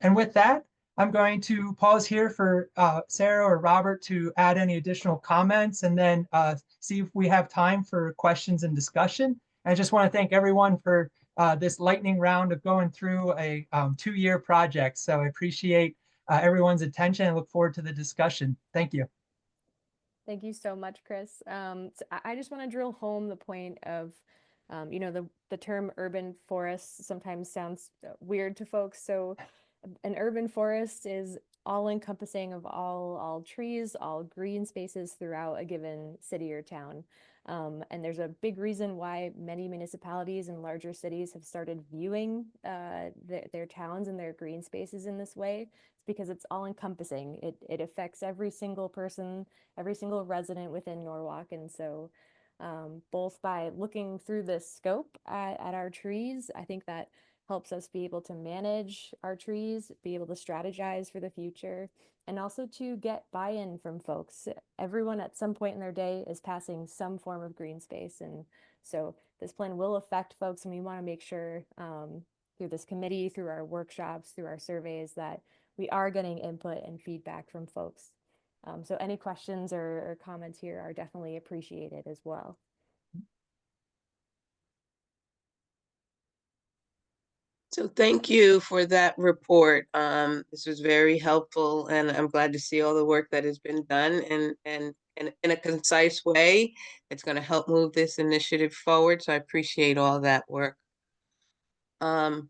And with that, I'm going to pause here for Sarah or Robert to add any additional comments, and then see if we have time for questions and discussion. I just want to thank everyone for this lightning round of going through a 2-year project. So I appreciate everyone's attention and look forward to the discussion. Thank you. Thank you so much, Chris. So I just want to drill home the point of, the term urban forest sometimes sounds weird to folks. So an urban forest is all encompassing of all trees, all green spaces throughout a given city or town. And there's a big reason why many municipalities and larger cities have started viewing their towns and their green spaces in this way. It's because it's all encompassing. It affects every single person, every single resident within Norwalk. And so both by looking through this scope at our trees, I think that helps us be able to manage our trees, be able to strategize for the future, and also to get buy-in from folks. Everyone at some point in their day is passing some form of green space. And so this plan will affect folks, and we want to make sure through this committee, through our workshops, through our surveys, that we are getting input and feedback from folks. So any questions or comments here are definitely appreciated as well. So thank you for that report. This was very helpful, and I'm glad to see all the work that has been done and in a concise way. It's going to help move this initiative forward, so I appreciate all that work. I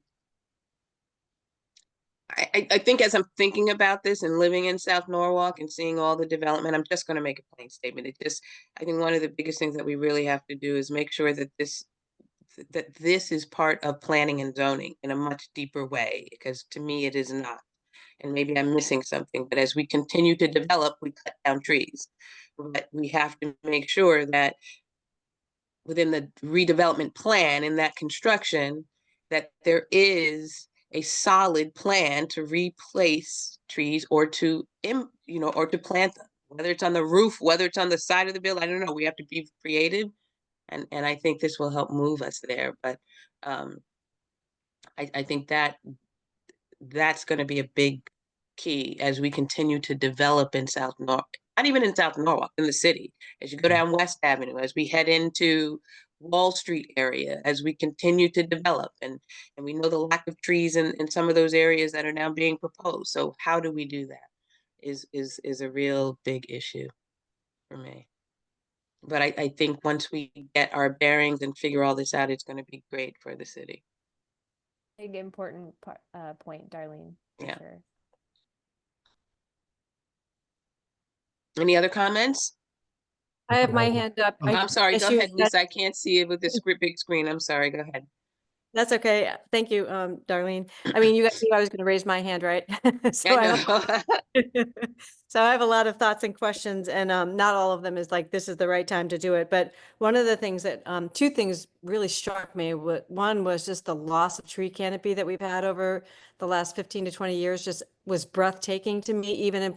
think as I'm thinking about this and living in South Norwalk and seeing all the development, I'm just going to make a plain statement. I think one of the biggest things that we really have to do is make sure that this is part of planning and zoning in a much deeper way, because to me it is not. And maybe I'm missing something, but as we continue to develop, we cut down trees. But we have to make sure that within the redevelopment plan, in that construction, that there is a solid plan to replace trees or to or to plant them, whether it's on the roof, whether it's on the side of the building. I don't know. We have to be creative, and I think this will help move us there. But I think that's going to be a big key as we continue to develop in South Norwalk, not even in South Norwalk, in the city. As you go down West Avenue, as we head into Wall Street area, as we continue to develop, and we know the lack of trees in some of those areas that are now being proposed. So how do we do that is a real big issue for me. But I think once we get our bearings and figure all this out, it's going to be great for the city. Big important point, Darlene. For Yeah. sure. Any other comments? I have my hand up. I'm sorry, go issue ahead, Lisa. I can't see it with this big screen. I'm sorry, go ahead. That's okay. Thank you, Darlene. I mean, you guys knew I was going to raise my hand, right? So I I have know. so I have a lot of thoughts and questions, and not all of them is like, this is the right time to do it. But one of the things that, two things really struck me. One was just the loss of tree canopy that we've had over the last 15 to 20 years just was breathtaking to me, even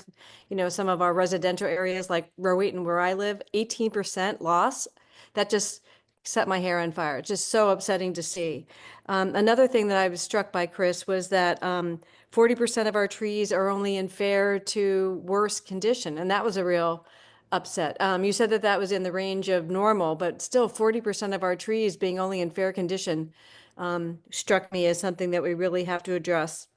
in, some of our residential areas like Rowayton, where I live, 18% loss. That just set my hair on fire. Just so upsetting to see. Another thing that I was struck by, Chris, was that 40% of our trees are only in fair to worse condition. And that was a real upset. You said that was in the range of normal, but still 40% of our trees being only in fair condition struck me as something that we really have to address.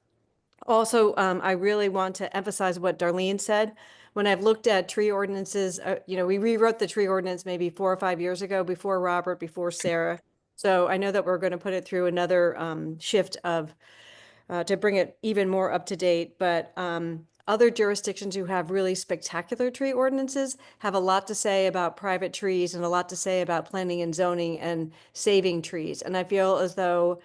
Also, I really want to emphasize what Darlene said. When I've looked at tree ordinances, we rewrote the tree ordinance maybe 4 or 5 years ago, before Robert, before Sarah. So I know that we're going to put it through another shift to bring it even more up to date. But other jurisdictions who have really spectacular tree ordinances have a lot to say about private trees and a lot to say about planning and zoning and saving trees. And I feel as though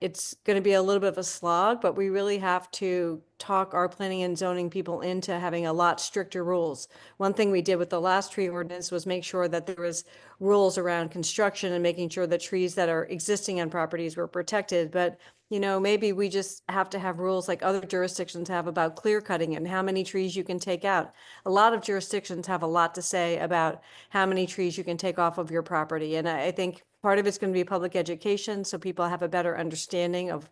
it's gonna be a little bit of a slog, but we really have to talk our planning and zoning people into having a lot stricter rules. One thing we did with the last tree ordinance was make sure that there was rules around construction and making sure that trees that are existing on properties were protected. But maybe we just have to have rules like other jurisdictions have about clear cutting and how many trees you can take out. A lot of jurisdictions have a lot to say about how many trees you can take off of your property. And I think part of it's going to be public education, so people have a better understanding of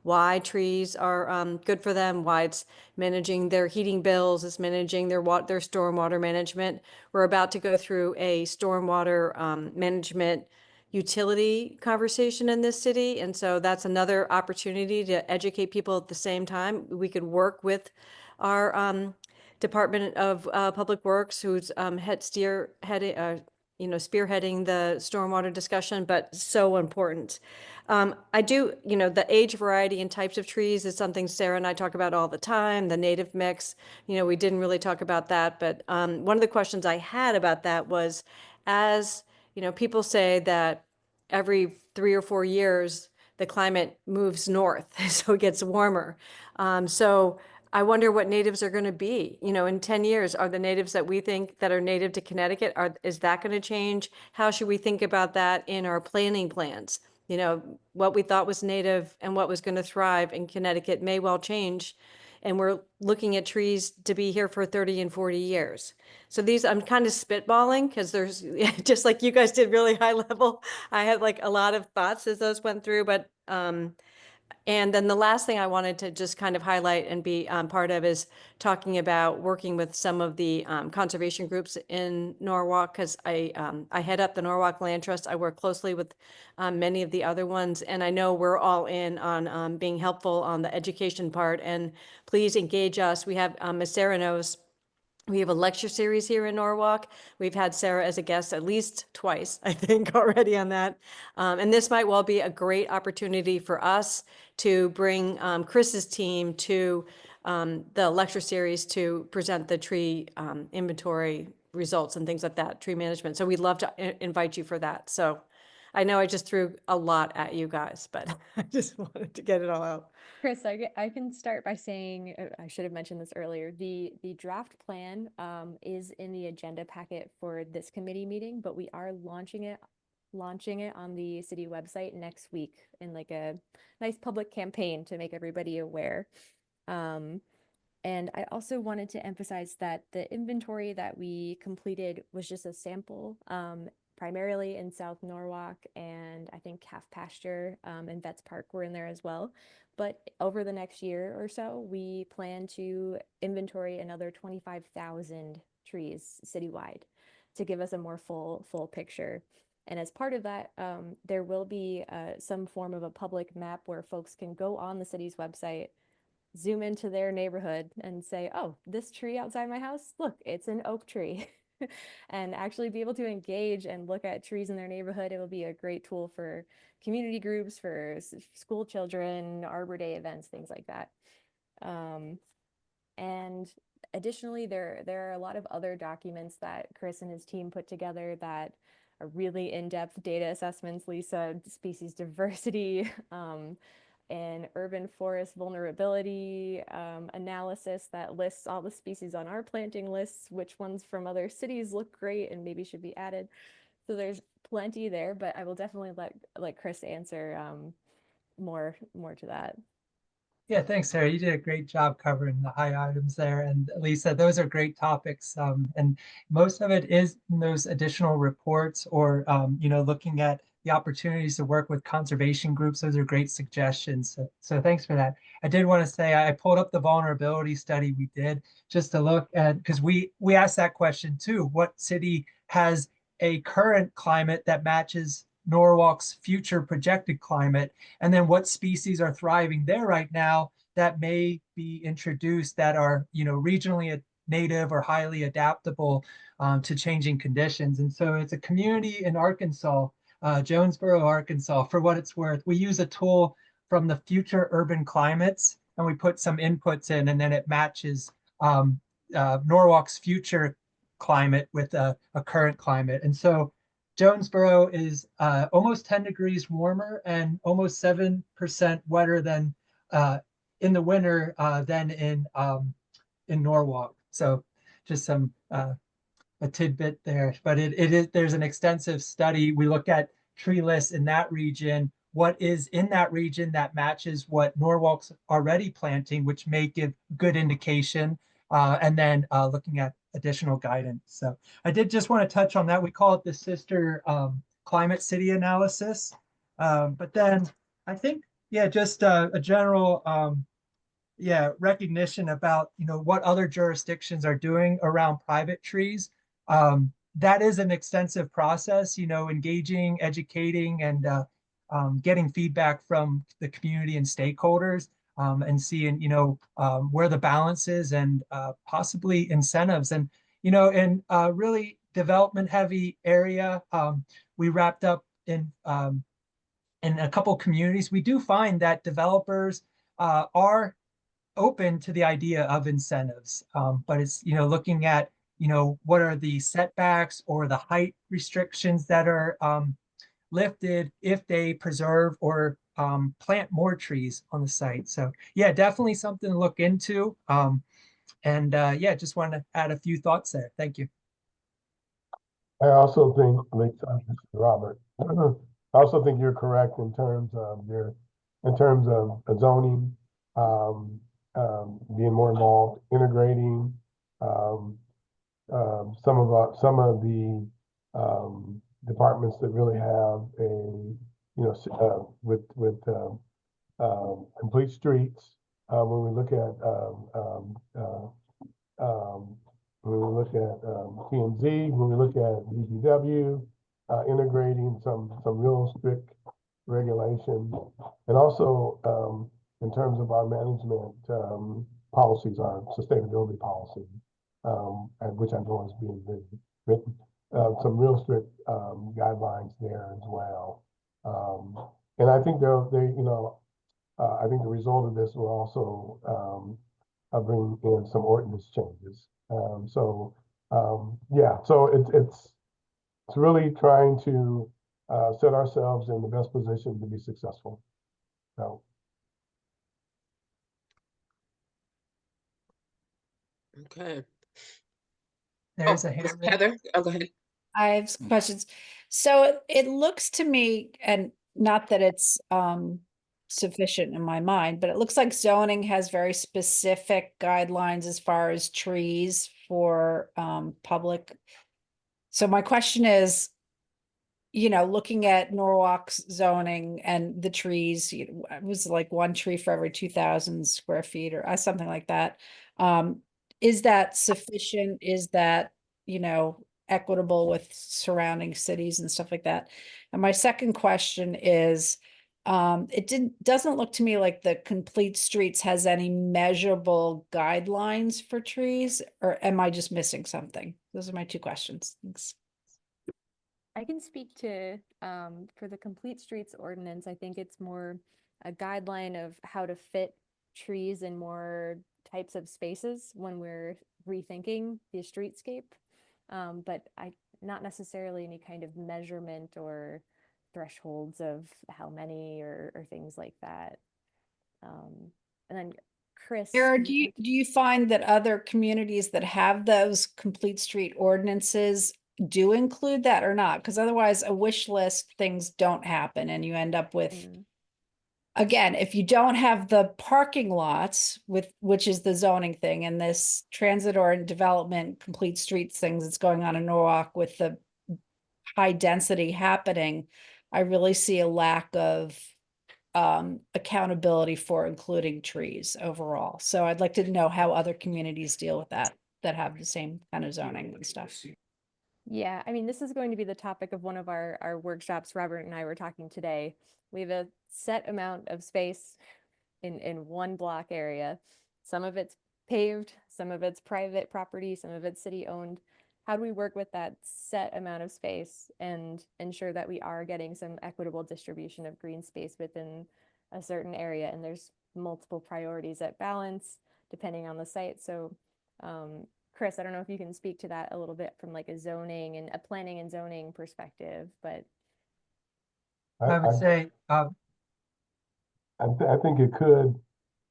why trees are good for them, why it's managing their heating bills, it's managing their stormwater management. We're about to go through a stormwater management utility conversation in this city. And so that's another opportunity to educate people at the same time. We could work with our Department of Public Works, who's spearheading the stormwater discussion, but so important. I do, the age variety and types of trees is something Sarah and I talk about all the time, the native mix. We didn't really talk about that, but one of the questions I had about that was, as, people say that every 3 or 4 years, the climate moves north, so it gets warmer. So I wonder what natives are going to be, in 10 years. Are the natives that we think that are native to Connecticut, is that going to change? How should we think about that in our planning plans? What we thought was native and what was going to thrive in Connecticut may well change. And we're looking at trees to be here for 30 and 40 years. So these, I'm kind of spitballing because there's, just like you guys did really high level, I had like a lot of thoughts as those went through, but and then the last thing I wanted to just kind of highlight and be part of is talking about working with some of the conservation groups in Norwalk, because I head up the Norwalk Land Trust. I work closely with many of the other ones, and I know we're all in on being helpful on the education part. And please engage us. We have, as Sarah knows, we have a lecture series here in Norwalk. We've had Sarah as a guest at least twice, I think, already on that. And this might well be a great opportunity for us to bring Chris's team to the lecture series to present the tree inventory results and things like that, tree management. So we'd love to invite you for that. So I know I just threw a lot at you guys, but I just wanted to get it all out. Chris, I can start by saying, I should have mentioned this earlier, the draft plan is in the agenda packet for this committee meeting, but we are launching it on the city website next week in like a nice public campaign to make everybody aware. And I also wanted to emphasize that the inventory that we completed was just a sample, primarily in South Norwalk, and I think Calf Pasture and Vets Park were in there as well. But over the next year or so, we plan to inventory another 25,000 trees citywide to give us a more full picture. And as part of that, there will be some form of a public map where folks can go on the city's website, zoom into their neighborhood and say, oh, this tree outside my house, look, it's an oak tree. And actually be able to engage and look at trees in their neighborhood. It will be a great tool for community groups, for school children, Arbor Day events, things like that. And additionally, there are a lot of other documents that Chris and his team put together that are really in-depth data assessments, Lisa, species diversity, and urban forest vulnerability analysis that lists all the species on our planting lists, which ones from other cities look great and maybe should be added. So there's plenty there, but I will definitely let Chris answer more to that. Yeah, thanks, Sarah. You did a great job covering the high items there. And Lisa, those are great topics. And most of it is in those additional reports or, looking at the opportunities to work with conservation groups. Those are great suggestions. So thanks for that. I did want to say I pulled up the vulnerability study we did just to look at, because we asked that question too. What city has a current climate that matches Norwalk's future projected climate? And then what species are thriving there right now that may be introduced that are, regionally native or highly adaptable to changing conditions. And so it's a community in Arkansas, Jonesboro, Arkansas. For what it's worth, we use a tool from the Future Urban Climates, and we put some inputs in, and then it matches Norwalk's future climate with a current climate. And so Jonesboro is almost 10 degrees warmer and almost 7% wetter than in the winter than in Norwalk. So just some a tidbit there, but it is, there's an extensive study. We look at tree lists in that region, what is in that region that matches what Norwalk's already planting, which may give good indication, and then looking at additional guidance. So I did just want to touch on that. We call it the sister climate city analysis. But then I think, just a general recognition about, what other jurisdictions are doing around private trees. That is an extensive process, engaging, educating, and getting feedback from the community and stakeholders, and seeing, where the balance is and possibly incentives. And, and really development heavy area. We wrapped up in a couple communities. We do find that developers are open to the idea of incentives, but it's, looking at, what are the setbacks or the height restrictions that are lifted if they preserve or plant more trees on the site. So yeah, definitely something to look into. Yeah, just wanted to add a few thoughts there. Thank you. I also think, Robert, I also think you're correct in terms of zoning, being more involved, integrating some of the departments that really have complete streets. When we look at TMZ, when we look at DPW, integrating some real strict regulations, and also in terms of our management policies, our sustainability policy, which I know is being written, some real strict guidelines there as well. And I think I think the result of this will also bring in some ordinance changes. Yeah, so it's really trying to set ourselves in the best position to be successful. So. Okay. There's a hand. Heather, go ahead. I have some questions. So it looks to me, and not that it's sufficient in my mind, but it looks like zoning has very specific guidelines as far as trees for public. So my question is, looking at Norwalk's zoning and the trees, it was like 1 tree for every 2,000 square feet or something like that. Is that sufficient? Is that, equitable with surrounding cities and stuff like that? And my second question is, doesn't look to me like the Complete Streets has any measurable guidelines for trees, or am I just missing something? Those are my 2 questions. Thanks. I can speak to, for the Complete Streets ordinance, I think it's more a guideline of how to fit trees in more types of spaces when we're rethinking the streetscape. But not necessarily any kind of measurement or thresholds of how many or things like that. And then Chris. Sarah, do you find that other communities that have those Complete Street ordinances do include that or not? Because otherwise a wish list, things don't happen and you end up with, again, if you don't have the parking lots which is the zoning thing, and this transit or development Complete Streets things that's going on in Norwalk with the high density happening, I really see a lack of accountability for including trees overall. So I'd like to know how other communities deal with that have the same kind of zoning and stuff. Yeah, I mean, this is going to be the topic of one of our workshops. Robert and I were talking today. We have a set amount of space in one block area. Some of it's paved, some of it's private property, some of it's city owned. How do we work with that set amount of space and ensure that we are getting some equitable distribution of green space within a certain area? And there's multiple priorities at balance depending on the site. So Chris, I don't know if you can speak to that a little bit from like a zoning and a planning and zoning perspective, but I would say I think it could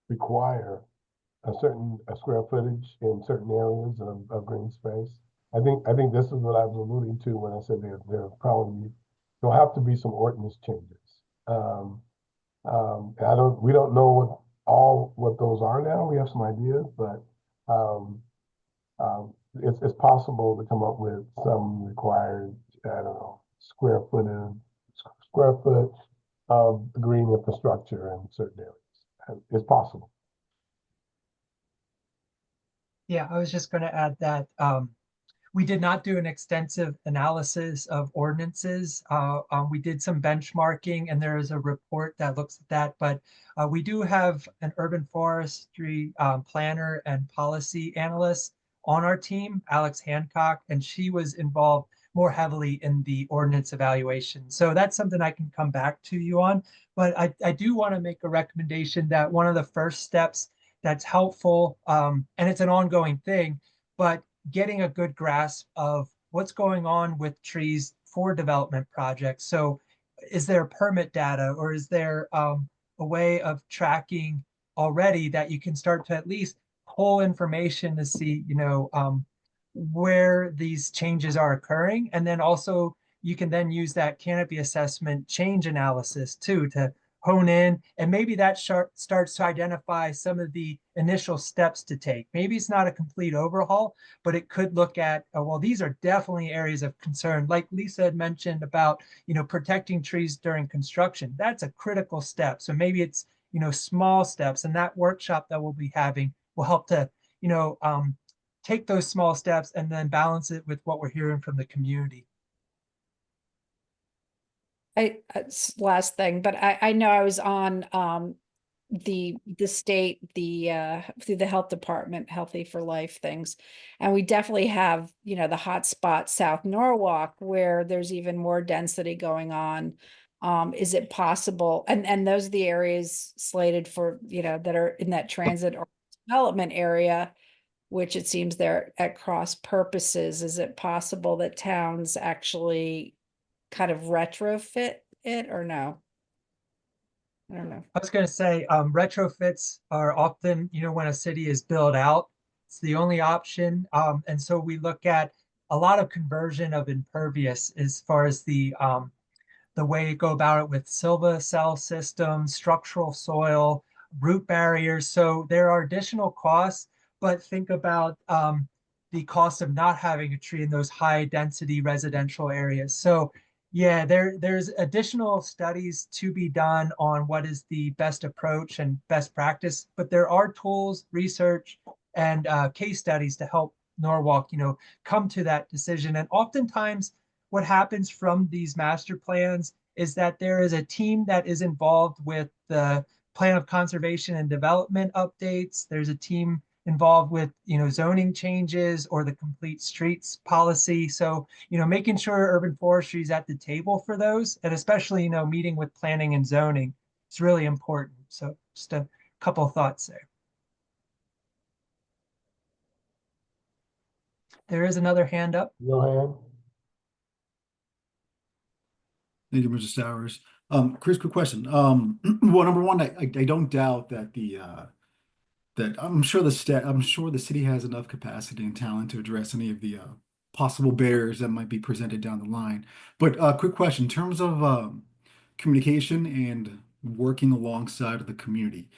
require a certain square footage in certain areas of green space. I think this is what I was alluding to when I said there'll have to be some ordinance changes. We don't know what those are now. We have some ideas, but it's possible to come up with some required, square foot of green infrastructure in certain areas. It's possible. Yeah, I was just going to add that we did not do an extensive analysis of ordinances. We did some benchmarking, and there is a report that looks at that. But we do have an urban forestry planner and policy analyst on our team, Alex Hancock, and she was involved more heavily in the ordinance evaluation. So that's something I can come back to you on. But I do want to make a recommendation that one of the first steps that's helpful, and it's an ongoing thing, but getting a good grasp of what's going on with trees for development projects. So is there permit data, or is there a way of tracking already that you can start to at least pull information to see, where these changes are occurring? And then also you can then use that canopy assessment change analysis too, to hone in, and maybe that starts to identify some of the initial steps to take. Maybe it's not a complete overhaul, but it could look at, well, these are definitely areas of concern. Like Lisa had mentioned about, protecting trees during construction. That's a critical step. So maybe it's, small steps, and that workshop that we'll be having will help to, take those small steps and then balance it with what we're hearing from the community. Last thing, but I know I was on the state, through the health department, Healthy for Life things, and we definitely have, the hot spot South Norwalk where there's even more density going on. Is it possible, and those are the areas slated for, that are in that transit or development area, which it seems they're at cross purposes. Is it possible that towns actually kind of retrofit it, or no? I don't know. I was going to say, retrofits are often, when a city is built out, it's the only option. And so we look at a lot of conversion of impervious as far as the way you go about it with silva cell systems, structural soil, root barriers. So there are additional costs, but think about the cost of not having a tree in those high density residential areas. So yeah, there's additional studies to be done on what is the best approach and best practice, but there are tools, research, and case studies to help Norwalk, come to that decision. And oftentimes what happens from these master plans is that there is a team that is involved with the plan of conservation and development updates. There's a team involved with, zoning changes or the complete streets policy. So, making sure urban forestry is at the table for those, and especially, meeting with planning and zoning, it's really important. So just a couple of thoughts there. There is another hand up. No hand. Thank you, Mr. Stowers. Chris, quick question. Well, number one, I don't doubt that that I'm sure the city has enough capacity and talent to address any of the possible barriers that might be presented down the line. But quick question, in terms of communication and working alongside of the community,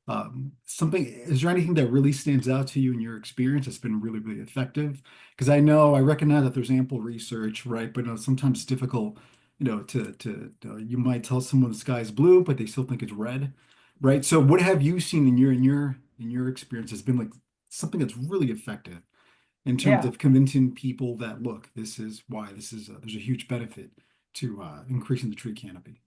is there anything that really stands out to you in your experience that's been really, really effective? Because I recognize that there's ample research, right? But sometimes it's difficult, you might tell someone the sky's blue, but they still think it's red, right? So what have you seen in your experience has been like something that's really effective in terms of convincing people that, look, this is why there's a huge benefit to increasing the tree canopy?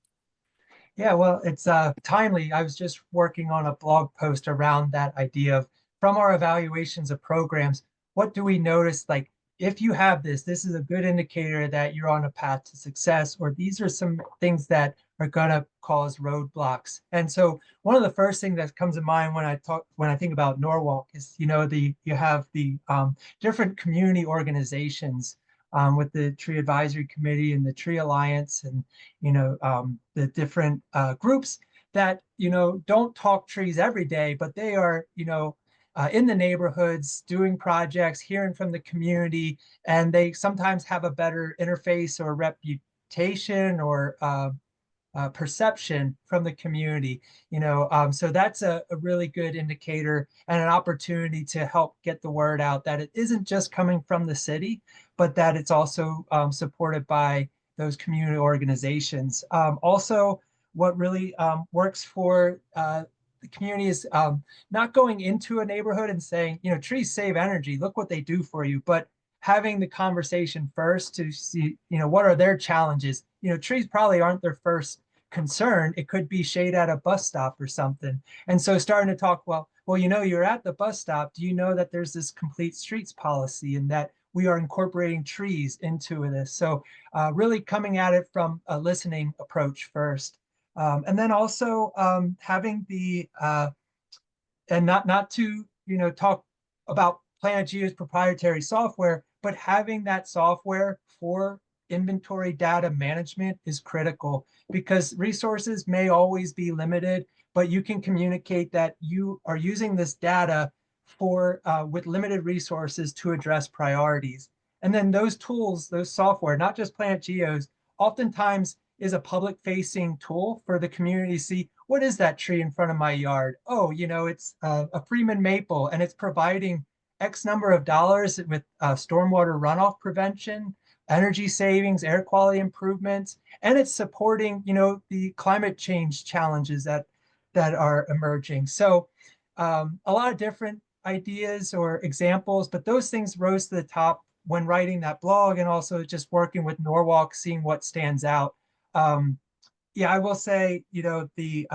Yeah, well, it's timely. I was just working on a blog post around that idea of, from our evaluations of programs, what do we notice? Like, if you have this is a good indicator that you're on a path to success, or these are some things that are going to cause roadblocks. And so one of the first things that comes to mind when I think about Norwalk is, you have the different community organizations with the Tree Advisory Committee and the Tree Alliance, and the different groups that don't talk trees every day, but they are in the neighborhoods doing projects, hearing from the community, and they sometimes have a better interface or reputation or perception from the community. So that's a really good indicator and an opportunity to help get the word out that it isn't just coming from the city, but that it's also supported by those community organizations. Also, what really works for the community is not going into a neighborhood and saying, trees save energy, look what they do for you, but having the conversation first to see, what are their challenges. Trees probably aren't their first concern. It could be shade at a bus stop or something. And so starting to talk, well, well, you know, you're at the bus stop. Do you know that there's this complete streets policy and that we are incorporating trees into this? So really coming at it from a listening approach first. And then also having the, and not to, you know, talk about Planet Geo's proprietary software, but having that software for inventory data management is critical, because resources may always be limited, but you can communicate that you are using this data for with limited resources to address priorities. And then those tools, those software, not just Planet Geo's, oftentimes is a public facing tool for the community to see, what is that tree in front of my yard? Oh, you know, it's a Freeman maple, and it's providing X number of dollars with stormwater runoff prevention, energy savings, air quality improvements, and it's supporting, you know, the climate change challenges that are emerging. So a lot of different ideas or examples, but those things rose to the top when writing that blog, and also just working with Norwalk, seeing what stands out. Yeah, I will say, you know, the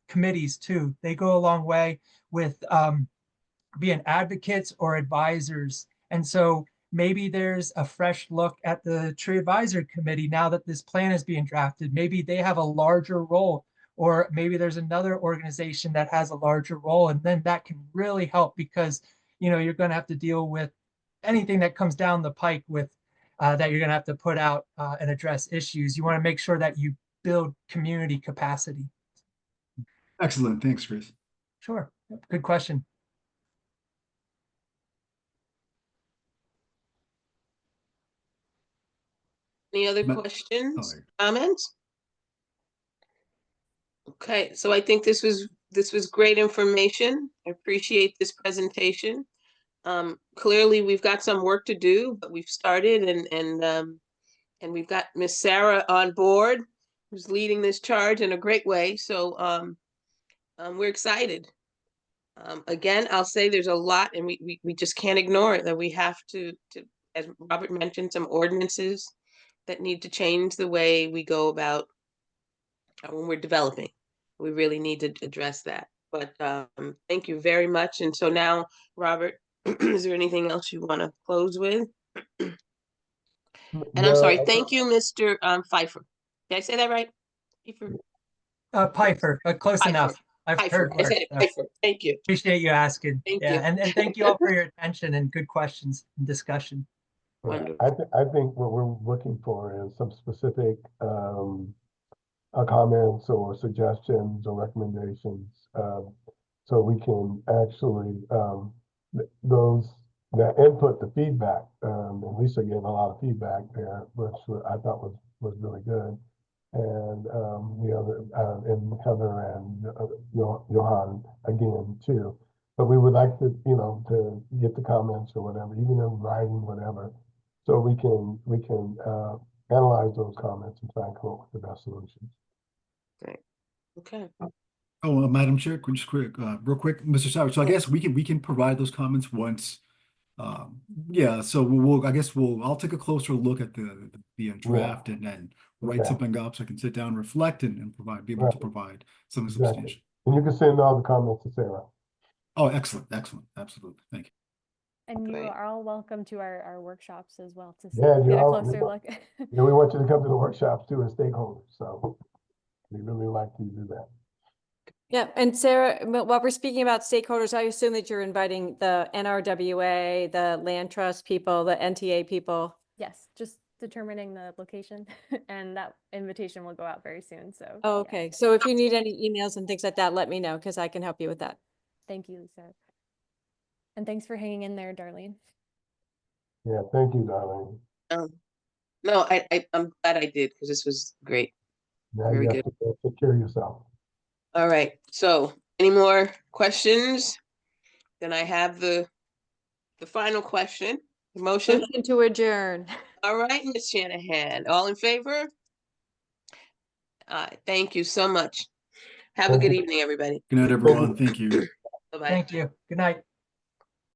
committees too, they go a long way with being advocates or advisors. And so maybe there's a fresh look at the Tree Advisory Committee now that this plan is being drafted. Maybe they have a larger role, or maybe there's another organization that has a larger role, and then that can really help, because, you know, you're going to have to deal with anything that comes down the pike with that you're going to have to put out and address issues. You want to make sure that you build community capacity. Excellent. Thanks, Chris. Sure. Good question. Any other Ma- questions, Oh, comments? Okay, so I think this was great information. I appreciate this presentation. Clearly, we've got some work to do, but we've started, and we've got Miss Sarah on board, who's leading this charge in a great way. So we're excited. Again, I'll say there's a lot, and we just can't ignore it, that we have to, as Robert mentioned, some ordinances that need to change the way we go about when we're developing. We really need to address that. But thank you very much. And so now, Robert, is there anything else you want to close with? And I'm sorry, thank you, Mr. Pfeiffer. Did I say that right? Pfeiffer, close Pfeiffer. enough. I've heard I said it, worse. Pfeiffer. Thank you. Appreciate you asking. Thank Yeah, you. and thank you all for your attention and good questions and discussion. Wonderful. I think what we're looking for is some specific comments or suggestions or recommendations, so we can actually that input, the feedback. And Lisa gave a lot of feedback there, which I thought was really good. And the other and Heather and Johan again too. But we would like to, you know, to get the comments or whatever, even in writing, whatever, so we can analyze those comments and try and come up with the best solutions. Great. Okay. Oh, Madam Chair, just quick, real quick, Mr. Sauer. So I guess we can provide those comments once. Yeah. So I'll take a closer look at the draft and then write something up so I can sit down, reflect, and be able to provide something substantial. And you can send all the comments to Sarah. Oh, excellent, absolutely. Thank you. And you are all welcome to our workshops as well to Yeah, get a closer look. Yeah, we want you to come to the workshops too as stakeholders. So we really like you to do that. Yeah, and Sarah, while we're speaking about stakeholders, I assume that you're inviting the NRWA, the land trust people, the NTA people. Yes, just determining the location, and that invitation will go out very soon. So. Oh, okay. Yeah. So if you need any emails and things like that, let me know, because I can help you with that. Thank you, Lisa. And thanks for hanging in there, Darlene. Yeah, thank you, Darlene. No, I'm glad I did, because this was great. Now Very you good. have to take care of yourself. All right. So any more questions? Then I have the final question. Motion to adjourn. All right, Ms. Shanahan, all in favor? Thank you so much. Have a good evening, everybody. Good night, everyone. Thank you. Bye-bye. Thank you. Good night.